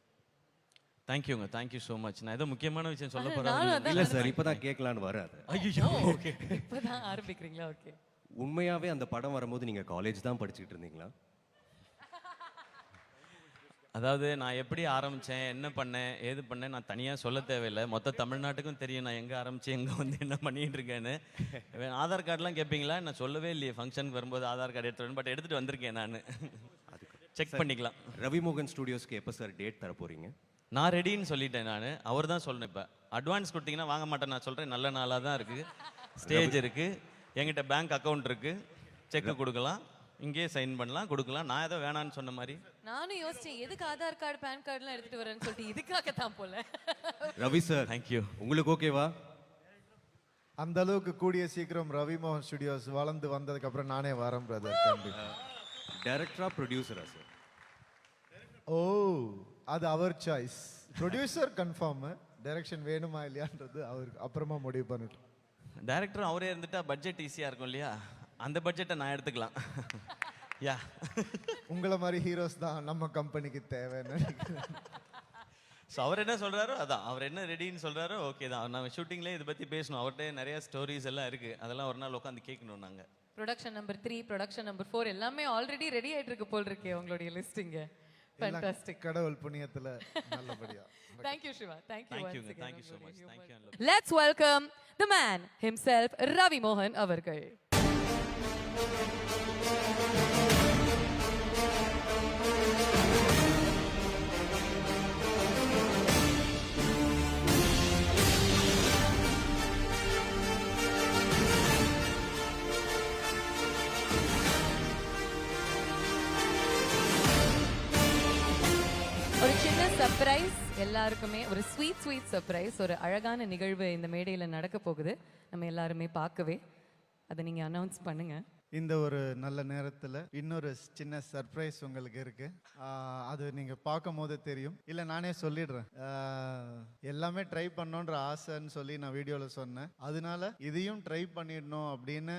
தேங்க்யூங்க, தேங்க்யூ ஸோ மச். நான் ஏதோ முக்கியமான விஷயம் சொல்ல போகிறேன். இல்லை சார், இப்போ தான் கேட்கலான்னு வராது. ஐயோ, ஓகே, இப்போ தான் ஆரம்பிக்கிறீங்களா? ஓகே. உண்மையாகவே அந்த படம் வரும்போது நீங்கள் காலேஜ் தான் படிச்சுக்கிட்டு இருந்தீங்களா? அதாவது நான் எப்படி ஆரம்பித்தேன், என்ன பண்ணேன், ஏது பண்ணேன் நான் தனியாக சொல்ல தேவையில்லை. மொத்த தமிழ்நாட்டுக்கும் தெரியும் நான் எங்கே ஆரம்பித்து எங்கே வந்து என்ன பண்ணிகிட்டு இருக்கேன்னு. ஆதார் கார்டெலாம் கேட்பீங்களா? நான் சொல்லவே இல்லையே ஃபங்க்ஷனுக்கு வரும்போது ஆதார் கார்டு எடுத்துகிட்டு பட் எடுத்துகிட்டு வந்திருக்கேன் நான். செக் பண்ணிக்கலாம். ரவி மோகன் ஸ்டுடியோஸ்க்கு எப்போ சார் டேட் தர போகிறீங்க? நான் ரெடின்னு சொல்லிட்டேன். நான் அவர் தான் சொல்லணும். இப்போ அட்வான்ஸ் கொடுத்தீங்கன்னா வாங்க மாட்டேன். நான் சொல்கிறேன், நல்ல நாளாக தான் இருக்குது, ஸ்டேஜ் இருக்குது, என்கிட்ட பேங்க் அக்கௌண்ட் இருக்குது, செக்கு கொடுக்கலாம், இங்கேயே சைன் பண்ணலாம், கொடுக்கலாம். நான் ஏதோ வேணான்னு சொன்ன மாதிரி நானும் யோசிச்சேன், எதுக்கு ஆதார் கார்டு பேன் கார்டுலாம் எடுத்துட்டு வரேன்னு சொல்லிட்டு இதுக்காக தான் போல. Ravi sir, thank you. உங்களுக்கு ஓகேவா? அந்த அளவுக்கு கூடிய சீக்கிரம் ரவி மோகன் ஸ்டுடியோஸ் வளர்ந்து வந்ததுக்கு அப்புறம் நானே வரேன் பிரதர். டைரக்டரா ப்ரொடியூசரா சார்? ஓ, அது அவர் சாய்ஸ். ப்ரொடியூசர் கன்ஃபார்ம், டைரக்ஷன் வேணுமா இல்லையான்றது அவருக்கு அப்புறமா முடிவு பண்ணிட்டோம். டைரக்டரும் அவரே இருந்துட்டா பட்ஜெட் ஈஸியாக இருக்கும் இல்லையா? அந்த பட்ஜெட்டை நான் எடுத்துக்கலாம். யா, உங்களை மாதிரி ஹீரோஸ் தான் நம்ம கம்பெனிக்கு தேவைன்னு நினைக்கிறேன். ஸோ அவர் என்ன சொல்கிறாரோ அதான், அவர் என்ன ரெடின்னு சொல்கிறாரோ ஓகே தான். நாங்கள் ஷூட்டிங்லேயே இதை பற்றி பேசணும். அவர்கிட்ட நிறைய ஸ்டோரிஸ் எல்லாம் இருக்குது, அதெல்லாம் ஒரு நாள் உட்காந்து கேட்கணும் நாங்கள். ப்ரொடக்ஷன் நம்பர் 3, ப்ரொடக்ஷன் நம்பர் 4 எல்லாமே ஆல்ரெடி ரெடி ஆயிட்டு இருக்கு போல் இருக்கே உங்களுடைய லிஸ்டிங்க. ஃபேண்டாஸ்டிக். கடவுள் புண்ணியத்துல நல்லபடியா. Thank you Shiva. Thank you. Thank you so much. Thank you. Let's welcome the man himself, Ravi Mohan avargal. ஒரு சின்ன சர்ப்ரைஸ் எல்லாருக்குமே, ஒரு ஸ்வீட் சர்ப்ரைஸ், ஒரு அழகான நிகழ்வு இந்த மேடையில் நடக்க போகுது. நம்ம எல்லாருமே பார்க்கவே அதை நீங்கள் அனௌன்ஸ் பண்ணுங்க. இந்த ஒரு நல்ல நேரத்தில் இன்னொரு சின்ன சர்ப்ரைஸ் உங்களுக்கு இருக்கு. அது நீங்கள் பார்க்கும் போது தெரியும். இல்லை நானே சொல்லிடுறேன். எல்லாமே ட்ரை பண்ணோன்ற ஆசைன்னு சொல்லி நான் வீடியோவில் சொன்னேன். அதனால இதையும் ட்ரை பண்ணிடணும் அப்படின்னு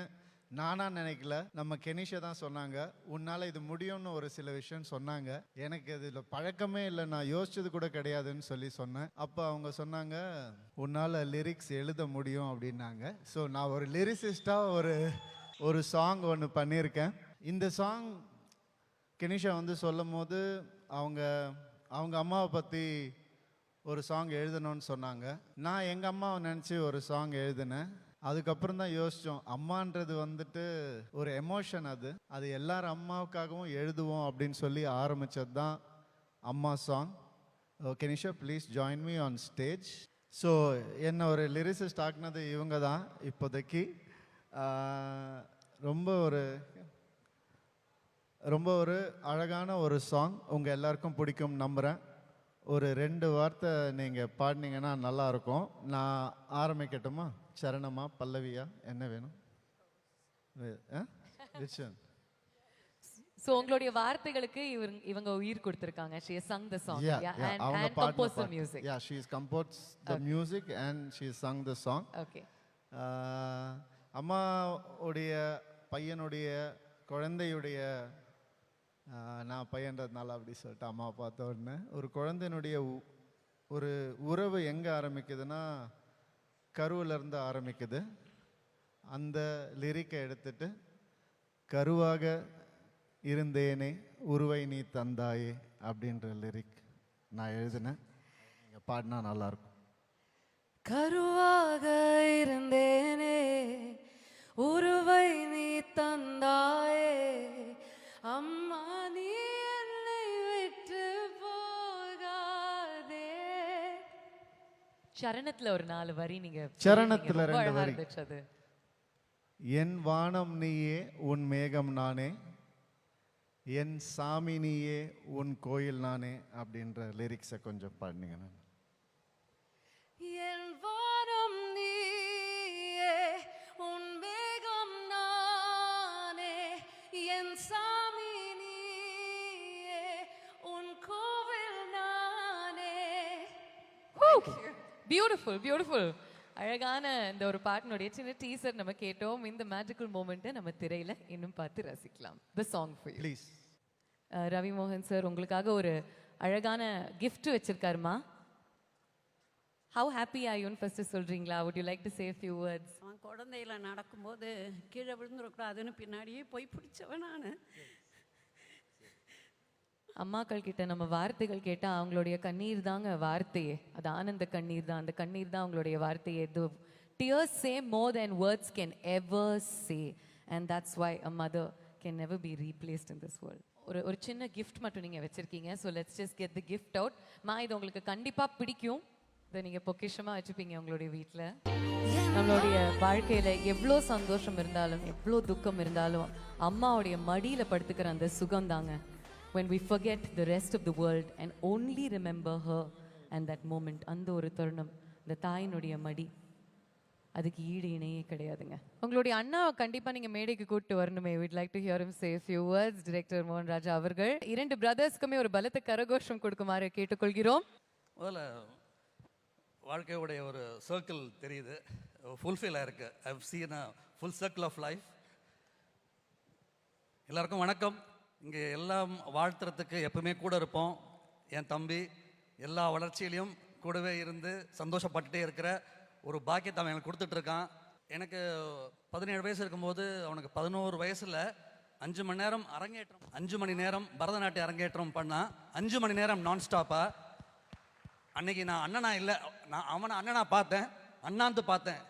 நானா நினைக்கல. நம்ம கெனிஷா தான் சொன்னாங்க, உன்னால் இது முடியும்னு ஒரு சில விஷயம் சொன்னாங்க. எனக்கு இதில் பழக்கமே இல்லை, நான் யோசிச்சது கூட கிடையாதுன்னு சொல்லி சொன்னேன். அப்போ அவங்க சொன்னாங்க, உன்னால் லிரிக்ஸ் எழுத முடியும் அப்படின்னாங்க. ஸோ நான் ஒரு லிரிசிஸ்டாக ஒரு சாங் ஒன்று பண்ணியிருக்கேன். இந்த சாங் கெனிஷா வந்து சொல்லும் போது அவங்க அம்மாவை பற்றி ஒரு சாங் எழுதணும்னு சொன்னாங்க. நான் எங்கள் அம்மாவை நினச்சி ஒரு சாங் எழுதினேன். அதுக்கப்புறம் தான் யோசித்தோம், அம்மான்றது வந்துட்டு ஒரு எமோஷன், அது எல்லாரும் அம்மாவுக்காகவும் எழுதுவோம் அப்படின்னு சொல்லி ஆரம்பித்தது தான் அம்மா song. Kenisha please join me on stage. So என்ன ஒரு லிரிசிஸ்ட் ஆக்குனது இவங்க தான் இப்போதைக்கு. ரொம்ப ஒரு அழகான ஒரு சாங், உங்கள் எல்லாருக்கும் பிடிக்கும் நம்புகிறேன். ஒரு 2 வார்த்தை நீங்கள் பாடினீங்கன்னா நல்லாயிருக்கும். நான் ஆரம்பிக்கட்டுமா? சரணமா, பல்லவியா, என்ன வேணும்? So உங்களுடைய வார்த்தைகளுக்கு இவங்க உயிர் கொடுத்திருக்காங்க. She has sung the song. and composed the music. Yeah, she has composed the music and she has sung the song. Okay. அம்மா உடைய பையனுடைய குழந்தையுடைய, நான் பையன்றதுனால அப்படி சொல்லிட்டு அம்மா பார்த்த உடனே, ஒரு குழந்தையினுடைய ஒரு உறவு எங்கே ஆரம்பிக்குதுன்னா கருவிலிருந்து ஆரம்பிக்குது. அந்த லிரிக்கை எடுத்துட்டு, கருவாக இருந்தேனே உருவை நீ தந்தாயே அப்படின்ற லிரிக் நான் எழுதினேன். நீங்கள் பாடினா நல்லாயிருக்கும். கருவாக இருந்தேனே உருவை நீ தந்தாயே, அம்மா நீ என்னை விட்டு போகாதே. சரணத்துல ஒரு 4 வரி நீங்க சரணத்துல 2 வரி. அது என் வானம் நீயே உன் மேகம் நானே, என் சாமி நீயே உன் கோயில் நானே அப்படின்ற லிரிக்ஸை கொஞ்சம் பாடினீங்க. என் வானம் நீயே உன் மேகம் நானே, என் சாமி நீயே பியூட்டிஃபுல் பியூட்டிஃபுல். அழகான இந்த ஒரு பாட்டினுடைய சின்ன டீசர் நம்ம கேட்டோம். இந்த மேஜிக்கல் மூமெண்ட்டை நம்ம திரையில இன்னும் பார்த்து ரசிக்கலாம். The song for you please. Ravi மோகன் சார் உங்களுக்காக ஒரு அழகான gift வச்சிருக்காருமா. How happy are you first சொல்றீங்களா? Would you like to say a few words? அவன் குழந்தையில நடக்கும்போது கீழே விழுந்துடக்கூடாதுன்னு பின்னாடியே போய் பிடிச்சவன் நான். அம்மாக்கள் கிட்ட நம்ம வார்த்தைகள் கேட்டா அவங்களுடைய கண்ணீர் தாங்க வார்த்தையே. அது ஆனந்த கண்ணீர் தான். அந்த கண்ணீர் தான் அவங்களுடைய வார்த்தையே. The tears say more than words can ever say, and that's why a mother can never be replaced in this world. ஒரு சின்ன gift மட்டும் நீங்க வச்சிருக்கீங்க. So let's just get the gift out. மா இது உங்களுக்கு கண்டிப்பா பிடிக்கும். இதை நீங்க பொக்கிஷமா வச்சுப்பீங்க உங்களுடைய வீட்ல. நம்மளுடைய வாழ்க்கையில எவ்வளோ சந்தோஷம் இருந்தாலும் எவ்வளோ துக்கம் இருந்தாலும் அம்மாவுடைய மடியில படுத்துக்கிற அந்த சுகம் தாங்க. When we forget the rest of the world and only remember her and that moment, அந்த ஒரு தருணம், இந்த தாயினுடைய மடி, அதுக்கு ஈடு இணையே கிடையாதுங்க. உங்களுடைய அண்ணா கண்டிப்பா நீங்க மேடைக்கு கூப்பிட்டு வரணுமே. we'd like to hear him say a few words. Director மோகன் ராஜா அவர்கள் இரண்டு பிரதர்ஸ்க்குமே ஒரு பலத்த கரகோஷம் கொடுக்குமாறு கேட்டுக்கொள்கிறோம். முதல்ல வாழ்க்கையுடைய ஒரு சர்க்கிள் தெரியுது, ஃபுல்ஃபில் ஆயிருக்கு. I have seen a full circle of life. எல்லாருக்கும் வணக்கம். இங்கே எல்லாம் வாழ்த்துறதுக்கு எப்பவுமே கூட இருப்போம். என் தம்பி எல்லா வளர்ச்சியிலையும் கூடவே இருந்து சந்தோஷப்பட்டுட்டே இருக்கிற ஒரு பாக்கியத்தை அவன் எனக்கு கொடுத்துட்ருக்கான். எனக்கு 17 வயசு இருக்கும்போது அவனுக்கு 11 வயசில் 5 மணி நேரம் அரங்கேற்றம், 5 மணி நேரம் பரதநாட்டிய அரங்கேற்றம் பண்ணான். 5 மணி நேரம் நான் ஸ்டாப்பாக. அன்னைக்கு நான் அண்ணனா இல்லை, நான் அவனை அண்ணனா பார்த்தேன், அண்ணாந்து பார்த்தேன்.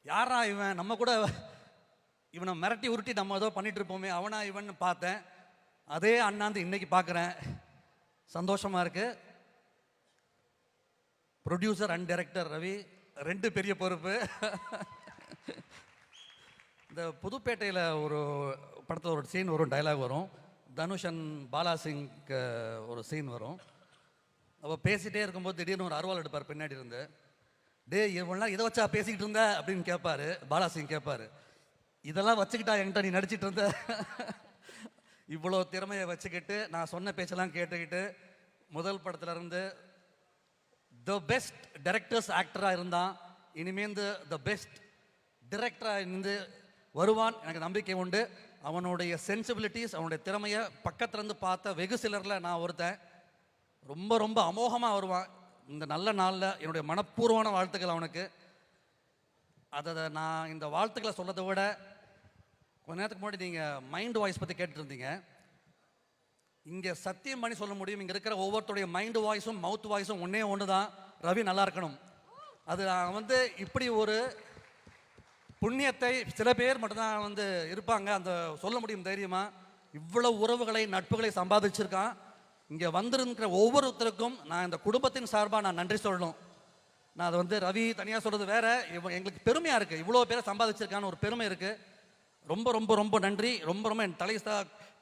யாரா இவன், நம்ம கூட இவனை மிரட்டி உருட்டி நம்ம ஏதோ பண்ணிட்டு இருப்போமே, அவனா இவன் பார்த்தேன். அதே அண்ணாந்து இன்னைக்கு பார்க்குறேன். சந்தோஷமா இருக்கு. ப்ரொடியூசர் அண்ட் டைரக்டர் ரவி 2 பெரிய பொறுப்பு. இந்த புதுப்பேட்டையில் ஒரு படத்தில் ஒரு சீன் வரும், டைலாக் வரும். தனுஷ் அண்ட் பாலா சிங்க்கு ஒரு சீன் வரும். அவள் பேசிகிட்டே இருக்கும்போது திடீர்னு ஒரு அருவாள் எடுப்பார் பின்னாடி இருந்து. டே இவ்வளோ இதை வச்சா பேசிக்கிட்டு இருந்த அப்படின்னு கேட்பாரு. பாலாசிங் கேட்பாரு, இதெல்லாம் வச்சுக்கிட்டா என்கிட்ட நீ நடிச்சிட்டு இருந்த? இவ்வளோ திறமையை வச்சுக்கிட்டு நான் சொன்ன பேச்செல்லாம் கேட்டுக்கிட்டு முதல் படத்துல இருந்து த பெஸ்ட் டைரக்டர்ஸ் ஆக்டராக இருந்தான். இனிமேந்து த பெஸ்ட் டிரெக்டராக இருந்து வருவான், எனக்கு நம்பிக்கை உண்டு. அவனுடைய சென்சிபிலிட்டிஸ், அவனுடைய திறமையை பக்கத்துலேருந்து பார்த்த வெகு சிலரில் நான் ஒருத்தன். ரொம்ப ரொம்ப அமோகமாக வருவான். இந்த நல்ல நாளில் என்னுடைய மனப்பூர்வமான வாழ்த்துக்கள் அவனுக்கு. அதை நான் இந்த வாழ்த்துக்களை சொல்கிறத விட கொஞ்ச நேரத்துக்கு முன்னாடி நீங்கள் மைண்ட் வாய்ஸ் பற்றி கேட்டுட்டு இருந்தீங்க. இங்கே சத்தியம் பண்ணி சொல்ல முடியும், இங்கே இருக்கிற ஒவ்வொருத்தருடைய மைண்ட் வாய்ஸும் மவுத் வாய்ஸும் ஒன்றே ஒன்று தான், ரவி நல்லா இருக்கணும். அது வந்து இப்படி ஒரு புண்ணியத்தை சில பேர் மட்டும்தான் இருப்பாங்க, அந்த சொல்ல முடியும் தைரியமாக. இவ்வளவு உறவுகளை நட்புகளை சம்பாதிச்சிருக்கான். இங்கே வந்திருக்கிற ஒவ்வொருத்தருக்கும் நான் இந்த குடும்பத்தின் சார்பாக நான் நன்றி சொல்லணும். நான் அதை ரவி தனியாக சொல்கிறது வேற, எங்களுக்கு பெருமையாக இருக்குது. இவ்வளோ பேரை சம்பாதிச்சிருக்கான்னு ஒரு பெருமை இருக்குது. ரொம்ப ரொம்ப ரொம்ப நன்றி. ரொம்ப ரொம்ப என் தலை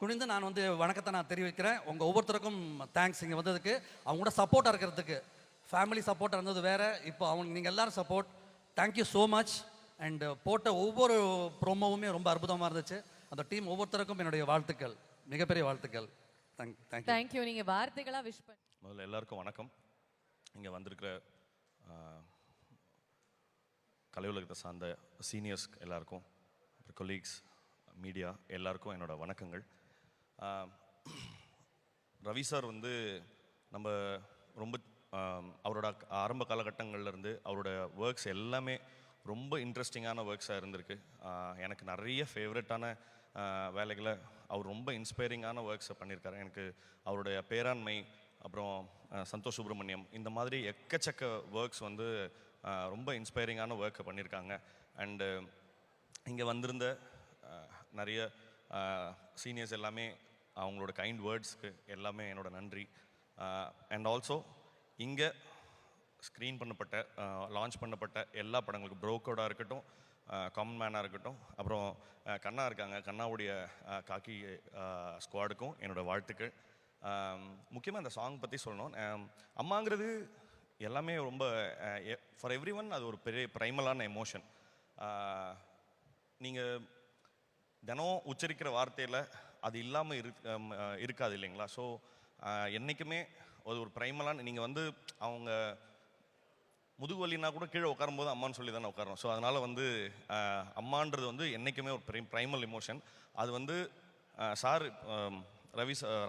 குனிந்து நான் வணக்கத்தை நான் தெரிவிக்கிறேன். உங்கள் ஒவ்வொருத்தருக்கும் தேங்க்ஸ் இங்கே வந்ததுக்கு, அவங்க கூட சப்போர்ட்டாக இருக்கிறதுக்கு. ஃபேமிலி சப்போர்ட்டாக இருந்தது வேற, இப்போ அவங்க நீங்கள் எல்லாரும் support. Thank you so much. And போட்ட ஒவ்வொரு ப்ரோமோவுமே ரொம்ப அற்புதமாக இருந்துச்சு. அந்த டீம் ஒவ்வொருத்தருக்கும் என்னுடைய வாழ்த்துக்கள், மிகப்பெரிய வாழ்த்துக்கள். தேங்க்யூ. நீங்கள் வார்த்தைகளாக விஷ் பண்ணி. முதல்ல எல்லாருக்கும் வணக்கம். இங்கே வந்திருக்கிற கலை உலகத்தை சார்ந்த சீனியர்ஸ் எல்லாருக்கும், அப்புறம் கொலீக்ஸ், மீடியா எல்லாருக்கும் என்னோட வணக்கங்கள். ரவி சார் நம்ம ரொம்ப அவரோட ஆரம்ப காலகட்டங்கள்லேருந்து அவரோட ஒர்க்ஸ் எல்லாமே ரொம்ப இன்ட்ரெஸ்டிங்கான ஒர்க்ஸாக இருந்திருக்கு. எனக்கு நிறைய ஃபேவரட்டான வேலைகளை அவர் ரொம்ப இன்ஸ்பைரிங்கான ஒர்க்ஸை பண்ணியிருக்காரு. எனக்கு அவருடைய பேராண்மை, அப்புறம் சந்தோஷ் சுப்ரமணியம், இந்த மாதிரி எக்கச்சக்க ஒர்க்ஸ் ரொம்ப இன்ஸ்பைரிங்கான ஒர்க்கை பண்ணியிருக்காங்க. அண்டு இங்கே வந்திருந்த நிறைய சீனியர்ஸ் எல்லாமே அவங்களோட கைண்ட் வேர்ட்ஸ்க்கு எல்லாமே என்னோட நன்றி. அண்ட் ஆல்சோ இங்கே ஸ்க்ரீன் பண்ணப்பட்ட லான்ச் பண்ணப்பட்ட எல்லா படங்களுக்கும், ப்ரோக்கோடாக இருக்கட்டும், காமன் மேனாக இருக்கட்டும், அப்புறம் கண்ணா இருக்காங்க, கண்ணாவுடைய காக்கி ஸ்குவாடுக்கும் என்னோடய வாழ்த்துக்கள். முக்கியமாக இந்த சாங் பற்றி சொல்லணும். அம்மாங்கிறது எல்லாமே ரொம்ப ஃபார் எவ்ரி ஒன் அது ஒரு பெரிய ப்ரைமலான எமோஷன். நீங்கள் தினம் உச்சரிக்கிற வார்த்தையில் அது இல்லாமல் இருக்காது இல்லைங்களா? ஸோ என்றைக்குமே ஒரு ப்ரைமலான நீங்கள் வந்து அவங்க முதுகு வலினா கூட கீழே உட்காரும்போது அம்மான்னு சொல்லி தானே உட்காரோம். ஸோ அதனால் வந்து அம்மான்றது வந்து என்றைக்குமே ஒரு ப்ரைமல் எமோஷன். அது வந்து சார்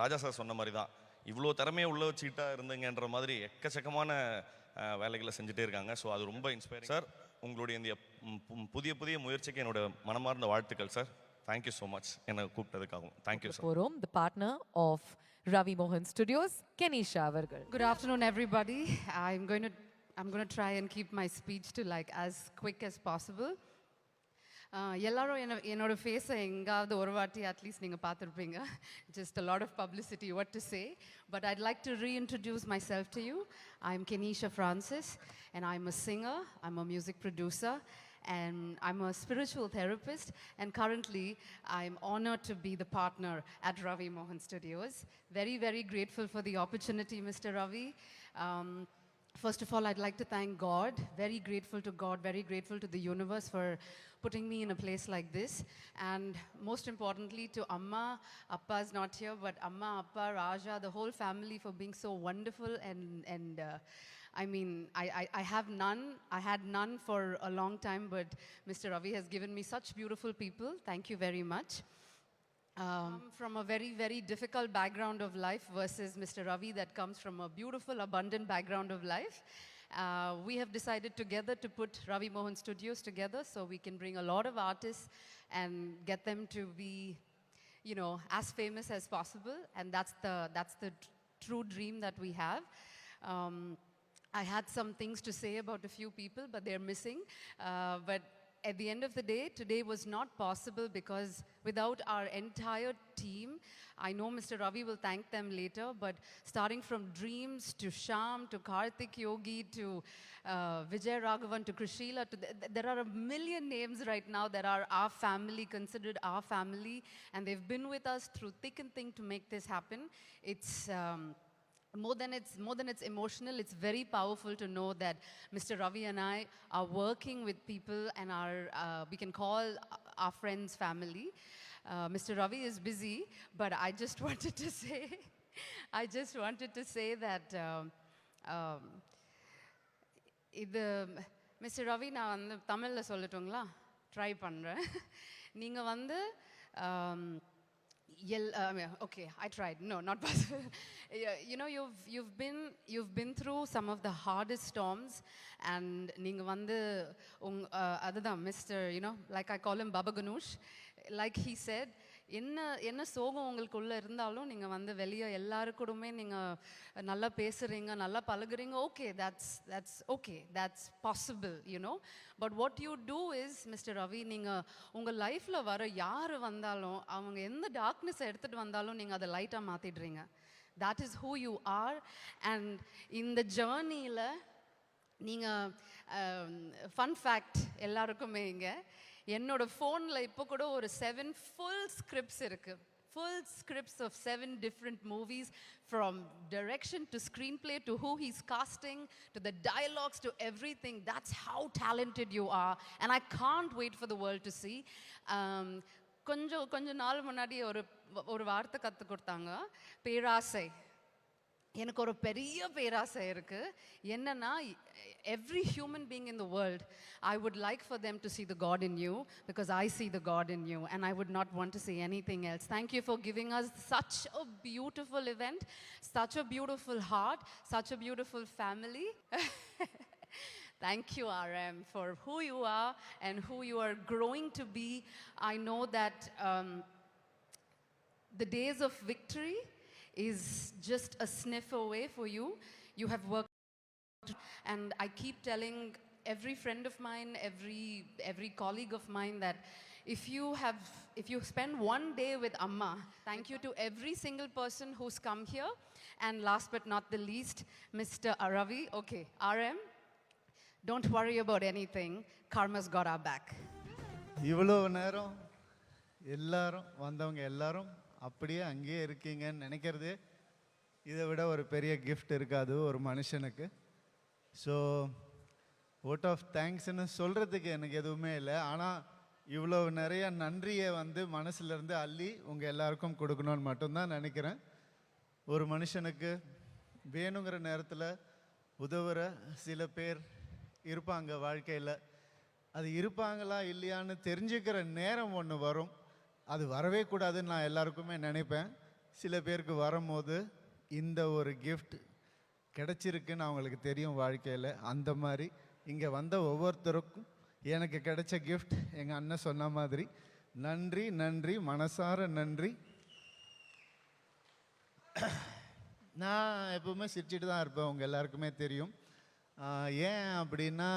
ராஜா சார் சொன்ன மாதிரி தான், இவ்வளோ திறமையை உள்ள வச்சுக்கிட்டா இருந்தீங்கன்ற மாதிரி எக்கச்சக்கமான வேலைகளை செஞ்சுட்டே இருக்காங்க. ஸோ அது ரொம்ப இன்ஸ்பைரிங். சார் உங்களுடைய இந்த புதிய புதிய முயற்சிக்கு என்னோட மனமார்ந்த வாழ்த்துக்கள் சார். தேங்க்யூ ஸோ மச் என்னை கூப்பிட்டதுக்காகவும். Thank you sir. Forum, the partner of Ravi Mohan Studios, Kenisha avargal. Good afternoon, everybody. I'm going to try and keep my speech to like as quick as possible. எல்லாரும் என்னோட ஃபேஸை எங்காவது ஒரு வாட்டி at least நீங்கள் பார்த்துருப்பீங்க. Just a lot of publicity, what to say. But I'd like to reintroduce myself to you. I'm Kenisha Francis, and I'm a singer, I'm a music producer, and I'm a spiritual therapist, and currently I'm honored to be the partner at Ravi Mohan Studios. Very, very grateful for the opportunity, Mr. Ravi. First of all, I'd like to thank God. Very grateful to God, very grateful to the universe for putting me in a place like this. And most importantly to Amma. Appa is not here, but Amma, Appa, Raja, the whole family for being so wonderful. And I mean, I have none. I had none for a long time, but Mr. Ravi has given me such beautiful people. Thank you very much. From a very, very difficult background of life versus Mr. Ravi that comes from a beautiful, abundant background of life. We have decided together to put Ravi Mohan Studios together so we can bring a lot of artists and get them to be, you know, as famous as possible. And that's the true dream that we have. I had some things to say about a few people, but they're missing. But at the end of the day, today was not possible because without our entire team, I know Mr. Ravi will thank them later, but starting from Dreams to Sham to Karthik Yogi to Vijay Raghavan to Krishila, there are a million names right now that are our family, considered our family, and they've been with us through thick and thin to make this happen. It's more than it's emotional, it's very powerful to know that Mr. Ravi and I are working with people and we can call our friends family. Mr. Ravi is busy, but I just wanted to say that இது Mr. Ravi நான் வந்து தமிழில் சொல்லட்டுங்களா? Try பண்ணுறேன். நீங்கள் வந்து okay, I tried. No, not possible. You know, you've been through some of the hardest storms, and நீங்க வந்து அதுதான் Mr. You know, like I call him Baba Ganush. Like he said, என்ன சோகம் உங்களுக்குள்ள இருந்தாலும் நீங்க வந்து வெளியே எல்லாருக்கூடமே நீங்க நல்லா பேசுறீங்க, நல்லா பழகுறீங்க. Okay, that's possible, you know. But what you do is, Mr. Ravi, நீங்க உங்க லைஃப்ல வர யாரு வந்தாலும் அவங்க எந்த டார்க்னஸ் எடுத்துட்டு வந்தாலும் நீங்க அதை லைட்டா மாத்திடுறீங்க. That is who you are. And இந்த ஜர்னியில் நீங்கள் ஃபன் ஃபேக்ட் எல்லாருக்குமே இங்கே என்னோட ஃபோனில் இப்போ கூட ஒரு 7 full scripts இருக்கு. Full scripts of 7 different movies, from direction to screenplay to who he's casting to the dialogues to everything. That's how talented you are, and I can't wait for the world to see. கொஞ்ச நாள் முன்னாடி ஒரு வார்த்தை கற்று கொடுத்தாங்க, பேராசை. எனக்கு ஒரு பெரிய பேராசை இருக்கு. என்னன்னா, every human being in the world, I would like for them to see the God in you, because I see the God in you, and I would not want to see anything else. Thank you for giving us such a beautiful event, such a beautiful heart, such a beautiful family. Thank you, RM, for who you are and who you are growing to be. I know that the days of victory is just a sniff away for you. You have worked, and I keep telling every friend of mine, every colleague of mine, that if you spend one day with Amma, thank you to every single person who's come here. And last but not the least, Mr. Ravi. Okay, RM, don't worry about anything. Karma's got our back. இவ்வளோ நேரம் எல்லாரும் வந்தவங்க எல்லாரும் அப்படியே அங்கேயே இருக்கீங்கன்னு நினைக்கிறது இதை விட ஒரு பெரிய கிஃப்ட் இருக்காது ஒரு மனுஷனுக்கு. ஸோ வோட் ஆஃப் தேங்க்ஸ்ன்னு சொல்கிறதுக்கு எனக்கு எதுவுமே இல்லை. ஆனால் இவ்வளோ நிறைய நன்றியை வந்து மனசுலேருந்து அள்ளி உங்கள் எல்லாருக்கும் கொடுக்கணும்னு மட்டும்தான் நினைக்கிறேன். ஒரு மனுஷனுக்கு வேணுங்கிற நேரத்தில் உதவுற சில பேர் இருப்பாங்க வாழ்க்கையில். அது இருப்பாங்களா இல்லையான்னு தெரிஞ்சுக்கிற நேரம் ஒன்று வரும். அது வரவே கூடாதுன்னு நான் எல்லாருக்குமே நினைப்பேன். சில பேருக்கு வரும்போது இந்த ஒரு கிஃப்ட் கிடச்சிருக்குன்னு அவங்களுக்கு தெரியும் வாழ்க்கையில். அந்த மாதிரி இங்கே வந்த ஒவ்வொருத்தருக்கும் எனக்கு கிடைச்ச கிஃப்ட் எங்கள் அண்ணன் சொன்ன மாதிரி நன்றி நன்றி, மனசார நன்றி. நான் எப்பவுமே சிரிச்சிட்டு தான் இருப்பேன், உங்கள் எல்லாருக்குமே தெரியும். ஏன் அப்படின்னா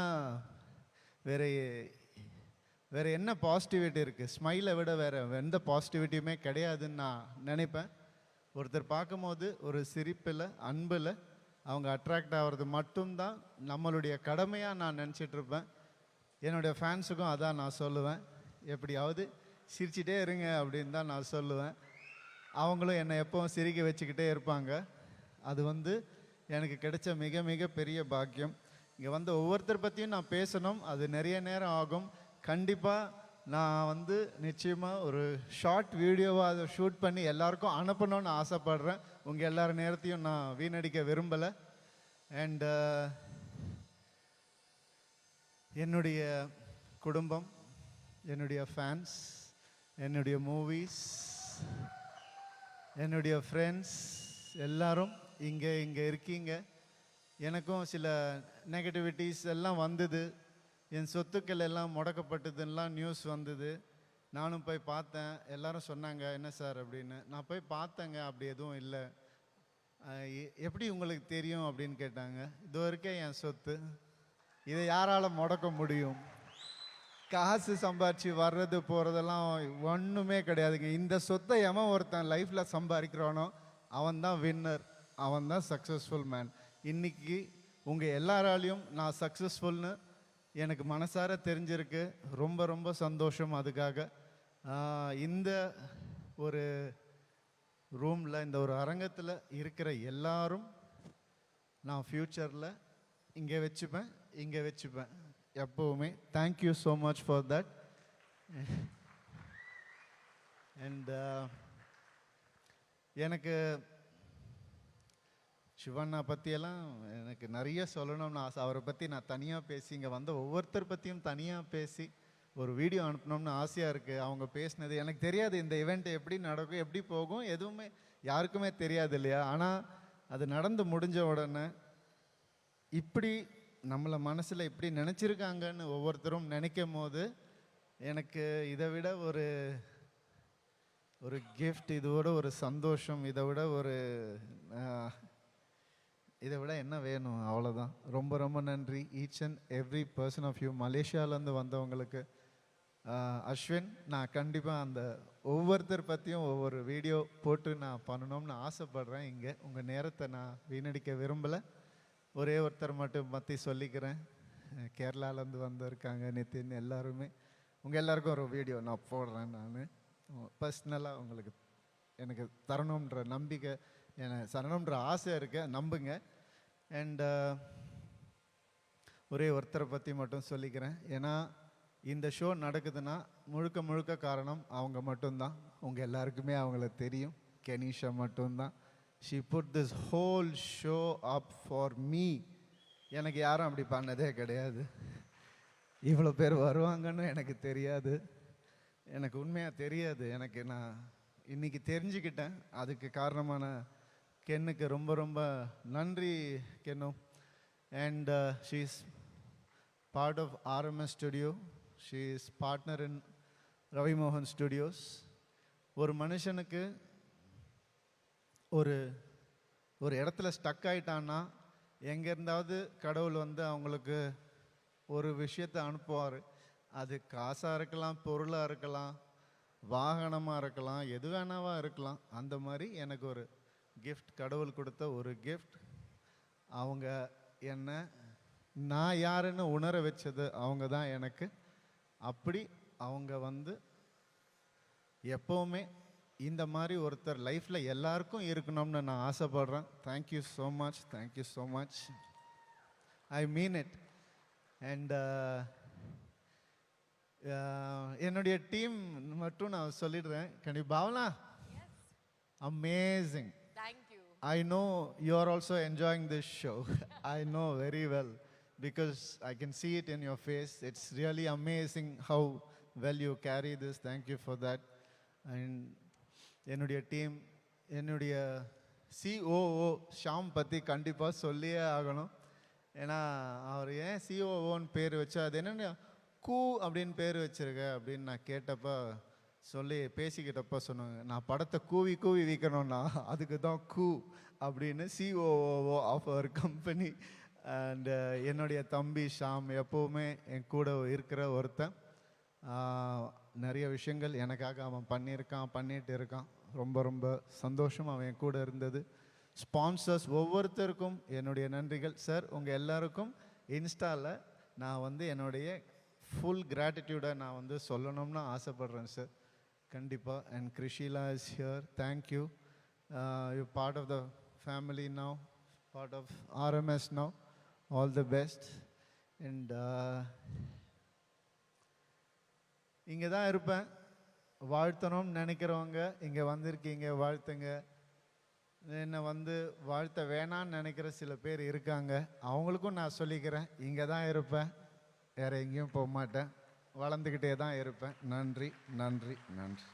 வேறு என்ன பாசிட்டிவிட்டி இருக்குது? ஸ்மைலை விட வேறு எந்த பாசிட்டிவிட்டியுமே கிடையாதுன்னு நான் நினைப்பேன். ஒருத்தர் பார்க்கும்போது ஒரு சிரிப்பில், அன்பில் அவங்க அட்ராக்ட் ஆகிறது மட்டும்தான் நம்மளுடைய கடமையாக நான் நினச்சிட்ருப்பேன். என்னுடைய ஃபேன்ஸுக்கும் அதான் நான் சொல்லுவேன். எப்படியாவது சிரிச்சிட்டே இருங்க அப்படின்னு தான் நான் சொல்லுவேன். அவங்களும் என்னை எப்பவும் சிரிக்க வச்சுக்கிட்டே இருப்பாங்க. அது எனக்கு கிடைச்ச மிக மிக பெரிய பாக்கியம். இங்கே வந்து ஒவ்வொருத்தர் பற்றியும் நான் பேசணும், அது நிறைய நேரம் ஆகும். கண்டிப்பாக நான் நிச்சயமாக ஒரு ஷார்ட் வீடியோவாக அதை ஷூட் பண்ணி எல்லாருக்கும் அனுப்பணும்னு ஆசைப்படுறேன். உங்கள் எல்லார் நேரத்தையும் நான் வீணடிக்க விரும்பலை. அண்ட் என்னுடைய குடும்பம், என்னுடைய ஃபேன்ஸ், என்னுடைய மூவிஸ், என்னுடைய ஃப்ரெண்ட்ஸ் எல்லாரும் இங்கே இருக்கீங்க. எனக்கும் சில நெகட்டிவிட்டிஸ் எல்லாம் வந்தது. என் சொத்துக்கள் எல்லாம் முடக்கப்பட்டதுன்னெலாம் நியூஸ் வந்தது. நானும் போய் பார்த்தேன். எல்லாரும் சொன்னாங்க என்ன சார் அப்படின்னு. நான் போய் பார்த்தேங்க, அப்படி எதுவும் இல்லை. எப்படி உங்களுக்கு தெரியும் அப்படின்னு கேட்டாங்க. இது வரைக்கும் என் சொத்து, இதை யாரால் முடக்க முடியும்? காசு சம்பாரிச்சு வர்றது போகிறதெல்லாம் ஒன்றுமே கிடையாதுங்க. இந்த சொத்தை எவன் ஒருத்தன் லைஃப்பில் சம்பாதிக்கிறானோ அவன் தான் வின்னர், அவன் தான் சக்ஸஸ்ஃபுல் மேன். இன்றைக்கி உங்கள் எல்லாராலையும் நான் சக்ஸஸ்ஃபுல்னு எனக்கு மனசார தெரிஞ்சிருக்கு. ரொம்ப ரொம்ப சந்தோஷம். அதுக்காக இந்த ஒரு ரூமில், இந்த ஒரு அரங்கத்தில் இருக்கிற எல்லாரும் நான் ஃப்யூச்சரில் இங்கே வச்சுப்பேன் எப்போவுமே. Thank you so much for that. And எனக்கு சிவண்ணா பற்றியெல்லாம் எனக்கு நிறைய சொல்லணும்னு ஆசை. அவரை பற்றி நான் தனியாக பேசி, இங்கே வந்த ஒவ்வொருத்தர் பற்றியும் தனியாக பேசி ஒரு வீடியோ அனுப்பணும்னு ஆசையாக இருக்குது. அவங்க பேசினது எனக்கு தெரியாது. இந்த ஈவெண்ட் எப்படி நடக்கும், எப்படி போகும், எதுவுமே யாருக்குமே தெரியாது இல்லையா? ஆனால் அது நடந்து முடிஞ்ச உடனே இப்படி நம்மளை மனசில் இப்படி நினச்சிருக்காங்கன்னு ஒவ்வொருத்தரும் நினைக்கும் போது எனக்கு இதை விட ஒரு கிஃப்ட், இதோட ஒரு சந்தோஷம், இதை விட என்ன வேணும்? அவ்வளோதான். ரொம்ப ரொம்ப நன்றி each and every person of you. மலேசியாவிலேருந்து வந்தவங்களுக்கு அஸ்வின், நான் கண்டிப்பாக அந்த ஒவ்வொருத்தர் பற்றியும் ஒவ்வொரு வீடியோ போட்டு நான் பண்ணணும்னு ஆசைப்பட்றேன். இங்கே உங்கள் நேரத்தை நான் வீணடிக்க விரும்பலை. ஒரே ஒருத்தர் மட்டும் பற்றி சொல்லிக்கிறேன். கேரளாலேருந்து வந்திருக்காங்க நிதின். எல்லாருமே உங்கள் எல்லாருக்கும் ஒரு வீடியோ நான் போடுறேன். நான் பர்சனலாக உங்களுக்கு எனக்கு தரணுன்ற நம்பிக்கை, எனக்கு தரணுன்ற ஆசை இருக்கு, நம்புங்க. அண்ட் ஒரே ஒருத்தரை பற்றி மட்டும் சொல்லிக்கிறேன். ஏன்னா இந்த ஷோ நடக்குதுன்னா முழுக்க முழுக்க காரணம் அவங்க மட்டும்தான். உங்கள் எல்லாருக்குமே அவங்கள தெரியும். கெனிஷா மட்டும்தான். She put this whole show up for me. எனக்கு யாரும் அப்படி பண்ணதே கிடையாது. இவ்வளோ பேர் வருவாங்கன்னு எனக்கு தெரியாது. எனக்கு உண்மையாக தெரியாது. நான் இன்னைக்கு தெரிஞ்சுக்கிட்டேன். அதுக்கு காரணமான கென்னுக்கு ரொம்ப ரொம்ப நன்றி கென்னு. And she is part of RMS studio. She is partner in Ravi மோகன் ஸ்டுடியோஸ். ஒரு மனுஷனுக்கு ஒரு இடத்துல ஸ்டக் ஆகிட்டான்னா எங்கேருந்தாவது கடவுள் அவங்களுக்கு ஒரு விஷயத்தை அனுப்புவார். அது காசாக இருக்கலாம், பொருளாக இருக்கலாம், வாகனமாக இருக்கலாம், எது வேணாவா இருக்கலாம். அந்த மாதிரி எனக்கு ஒரு கிஃப்ட், கடவுள் கொடுத்த ஒரு கிஃப்ட். அவங்க என்னை நான் யாருன்னு உணர வச்சது அவங்க தான் எனக்கு. அப்படி அவங்க எப்போவுமே இந்த மாதிரி ஒருத்தர் லைஃப்பில் எல்லாருக்கும் இருக்கணும்னு நான் ஆசைப்படுறேன். Thank you so much, thank you so much. I mean it. And என்னுடைய டீம் மட்டும் நான் சொல்லிடுறேன். Bhavana, amazing. I know you are also enjoying this show. I know very well because I can see it in your face. It's really amazing how well you carry this. Thank you for that. And என்னுடைய team, என்னுடைய COO Sham பற்றி கண்டிப்பாக சொல்லியே ஆகணும். ஏன்னா அவர் ஏன் சிஓஓன்னு பேர் வச்சா அது என்னென்ன கூ அப்படின்னு பேர் வச்சிருக்க அப்படின்னு நான் கேட்டப்போ சொல்லி பேசிக்கிட்டப்போ சொன்னாங்க, நான் படத்தை கூவி கூவி விற்கணும்னா அதுக்கு தான் கூ அப்படின்னு COO of our company. And என்னுடைய தம்பி ஷாம் எப்போவுமே என் கூட இருக்கிற ஒருத்தன். நிறைய விஷயங்கள் எனக்காக அவன் பண்ணிட்டு இருக்கான். ரொம்ப ரொம்ப சந்தோஷம் அவன் என் கூட இருந்தது. ஸ்பான்சர்ஸ் ஒவ்வொருத்தருக்கும் என்னுடைய நன்றிகள். சார் உங்கள் எல்லாருக்கும் இன்ஸ்டாவில் நான் என்னுடைய ஃபுல் கிராட்டிடியூடை நான் சொல்லணும்னு ஆசைப்பட்றேன் சார். கண்டிப்பாக. அண்ட் கிருஷிலா is here. Thank you. You part of the family now, part of RMS now. All the best. And இங்கே தான் இருப்பேன். வாழ்த்தணும்னு நினைக்கிறவங்க இங்கே வந்திருக்கீங்க, வாழ்த்துங்க. என்னை வாழ்த்த வேணான்னு நினைக்கிற சில பேர் இருக்காங்க, அவங்களுக்கும் நான் சொல்லிக்கிறேன், இங்கே தான் இருப்பேன், வேறு எங்கேயும் போக மாட்டேன், வளர்ந்துக்கிட்டே தான் இருப்பேன். நன்றி நன்றி நன்றி.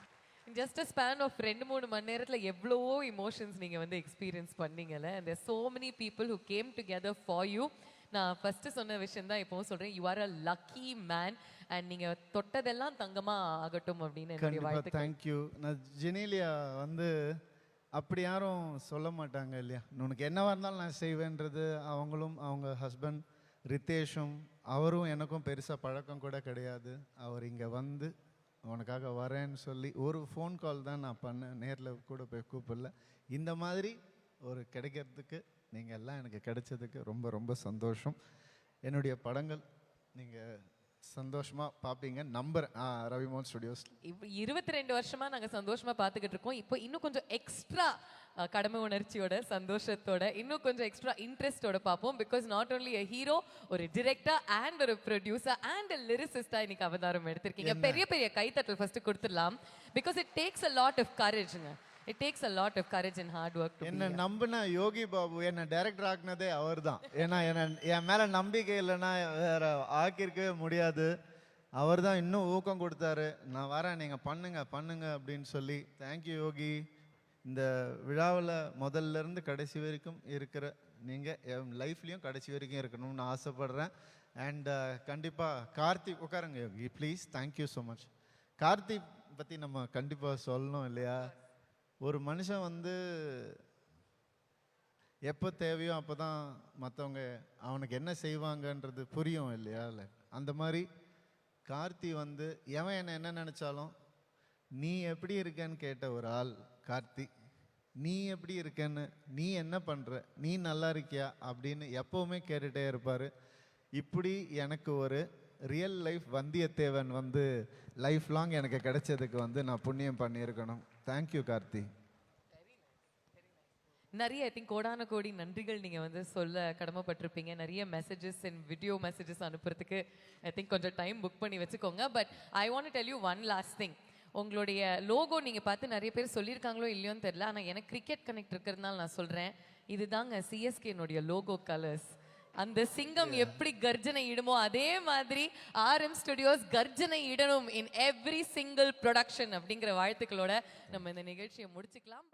ஜஸ்ட் அ ஸ்பேன் ஆஃப் 2-3 மணி நேரத்தில் எவ்வளவோ இமோஷன்ஸ் நீங்கள் எக்ஸ்பீரியன்ஸ் பண்ணீங்கல்ல. And there so many people who came together for you. நான் ஃபஸ்ட்டு சொன்ன விஷயம் தான் இப்போவும் சொல்கிறேன், you are a lucky man. And நீங்கள் தொட்டதெல்லாம் தங்கமாக ஆகட்டும் அப்படின்னு என்னுடைய வாழ்த்துக்கள். தேங்க்யூ. நான் ஜெனீலியா அப்படி யாரும் சொல்ல மாட்டாங்க இல்லையா, உனக்கு என்னவா இருந்தாலும் நான் செய்வேன்றது. அவங்களும் அவங்க ஹஸ்பண்ட் ரித்தேஷும் அவரும் எனக்கும் பெருசாக பழக்கம் கூட கிடையாது. அவர் இங்கே உனக்காக வரேன்னு சொல்லி ஒரு ஃபோன் கால் தான் நான் பண்ணேன், நேரில் கூட போய் கூப்பிடல. இந்த மாதிரி ஒரு கிடைக்கிறதுக்கு நீங்கள் எல்லாம் எனக்கு கிடைச்சதுக்கு ரொம்ப ரொம்ப சந்தோஷம். என்னுடைய படங்கள் நீங்கள் சந்தோஷமாக பார்ப்பீங்க நம்புறேன். ரவிமோகன் ஸ்டுடியோஸ் 22 வருஷமா நாங்கள் சந்தோஷமாக பார்த்துக்கிட்டு இருக்கோம். இப்போ இன்னும் கொஞ்சம் எக்ஸ்ட்ரா கடமை உணர்ச்சியோட, சந்தோஷத்தோட, இன்னும் கொஞ்சம் எக்ஸ்ட்ரா இன்ட்ரெஸ்டோட பார்ப்போம். Because not only a hero, ஒரு டிரெக்டர் அண்ட் ஒரு ப்ரொடியூசர் அண்ட் லிரிசிஸ்டா இன்னைக்கு அவதாரம் எடுத்திருக்கீங்க. பெரிய பெரிய கைத்தட்டல் ஃபர்ஸ்ட் கொடுத்துடலாம். Because it takes a lot of கரேஜ்ங்க. It takes a lot of courage and hard work to என்ன நம்பின யோகி பாபு என்ன டைரக்டர் ஆக்குனதே அவர் தான். ஏன்னா என் மேலே நம்பிக்கை இல்லைன்னா வேற ஆக்கியிருக்கவே முடியாது. அவர் தான் இன்னும் ஊக்கம் கொடுத்தாரு. நான் வரேன், நீங்கள் பண்ணுங்க அப்படின்னு சொல்லி. தேங்க்யூ யோகி. இந்த விழாவில் முதல்லேருந்து கடைசி வரைக்கும் இருக்கிற நீங்கள் என் லைஃப்லேயும் கடைசி வரைக்கும் இருக்கணும்னு ஆசைப்படுறேன். அண்ட் கண்டிப்பாக கார்த்திக் உட்காருங்க Yogi please. Thank you so much. Karthik பற்றி நம்ம கண்டிப்பாக சொல்லணும் இல்லையா. ஒரு மனுஷன் எப்போ தேவையோ அப்போ தான் மற்றவங்க அவனுக்கு என்ன செய்வாங்கன்றது புரியும் இல்லையா. அந்த மாதிரி கார்த்தி எவன் என்ன நினச்சாலும் நீ எப்படி இருக்கேன்னு கேட்ட ஒரு ஆள் கார்த்தி. நீ எப்படி இருக்கேன்னு, நீ என்ன பண்ணுற, நீ நல்லா இருக்கியா அப்படின்னு எப்போவுமே கேட்டுகிட்டே இருப்பார். இப்படி எனக்கு ஒரு real life Vandiyathevan life long எனக்கு கிடைச்சதுக்கு நான் புண்ணியம் பண்ணியிருக்கணும். தேங்க்யூ கார்த்தி. நிறைய ஐ திங்க் கோடான கோடி நன்றிகள் நீங்கள் சொல்ல கடமைப்பட்டிருப்பீங்க. நிறைய மெசேஜஸ் அண்ட் வீடியோ மெசேஜஸ் அனுப்புறதுக்கு ஐ திங்க் கொஞ்சம் டைம் புக் பண்ணி வச்சுக்கோங்க. But I want tell you one last thing. உங்களுடைய லோகோ நீங்கள் பார்த்து நிறைய பேர் சொல்லியிருக்காங்களோ இல்லையோன்னு தெரியல, ஆனால் எனக்கு கிரிக்கெட் கனெக்ட் இருக்கிறதுனால நான் சொல்கிறேன், இதுதாங்க சிஎஸ்கேனுடைய லோகோ கலர்ஸ். அந்த சிங்கம் எப்படி கர்ஜனை இடுமோ அதே மாதிரி RM ஸ்டுடியோஸ் கர்ஜனை இடணும் இன் எவ்ரி சிங்கிள் ப்ரொடக்ஷன் அப்படிங்கிற வாழ்த்துக்களோட நம்ம இந்த நிகழ்ச்சியை முடிச்சுக்கலாம்.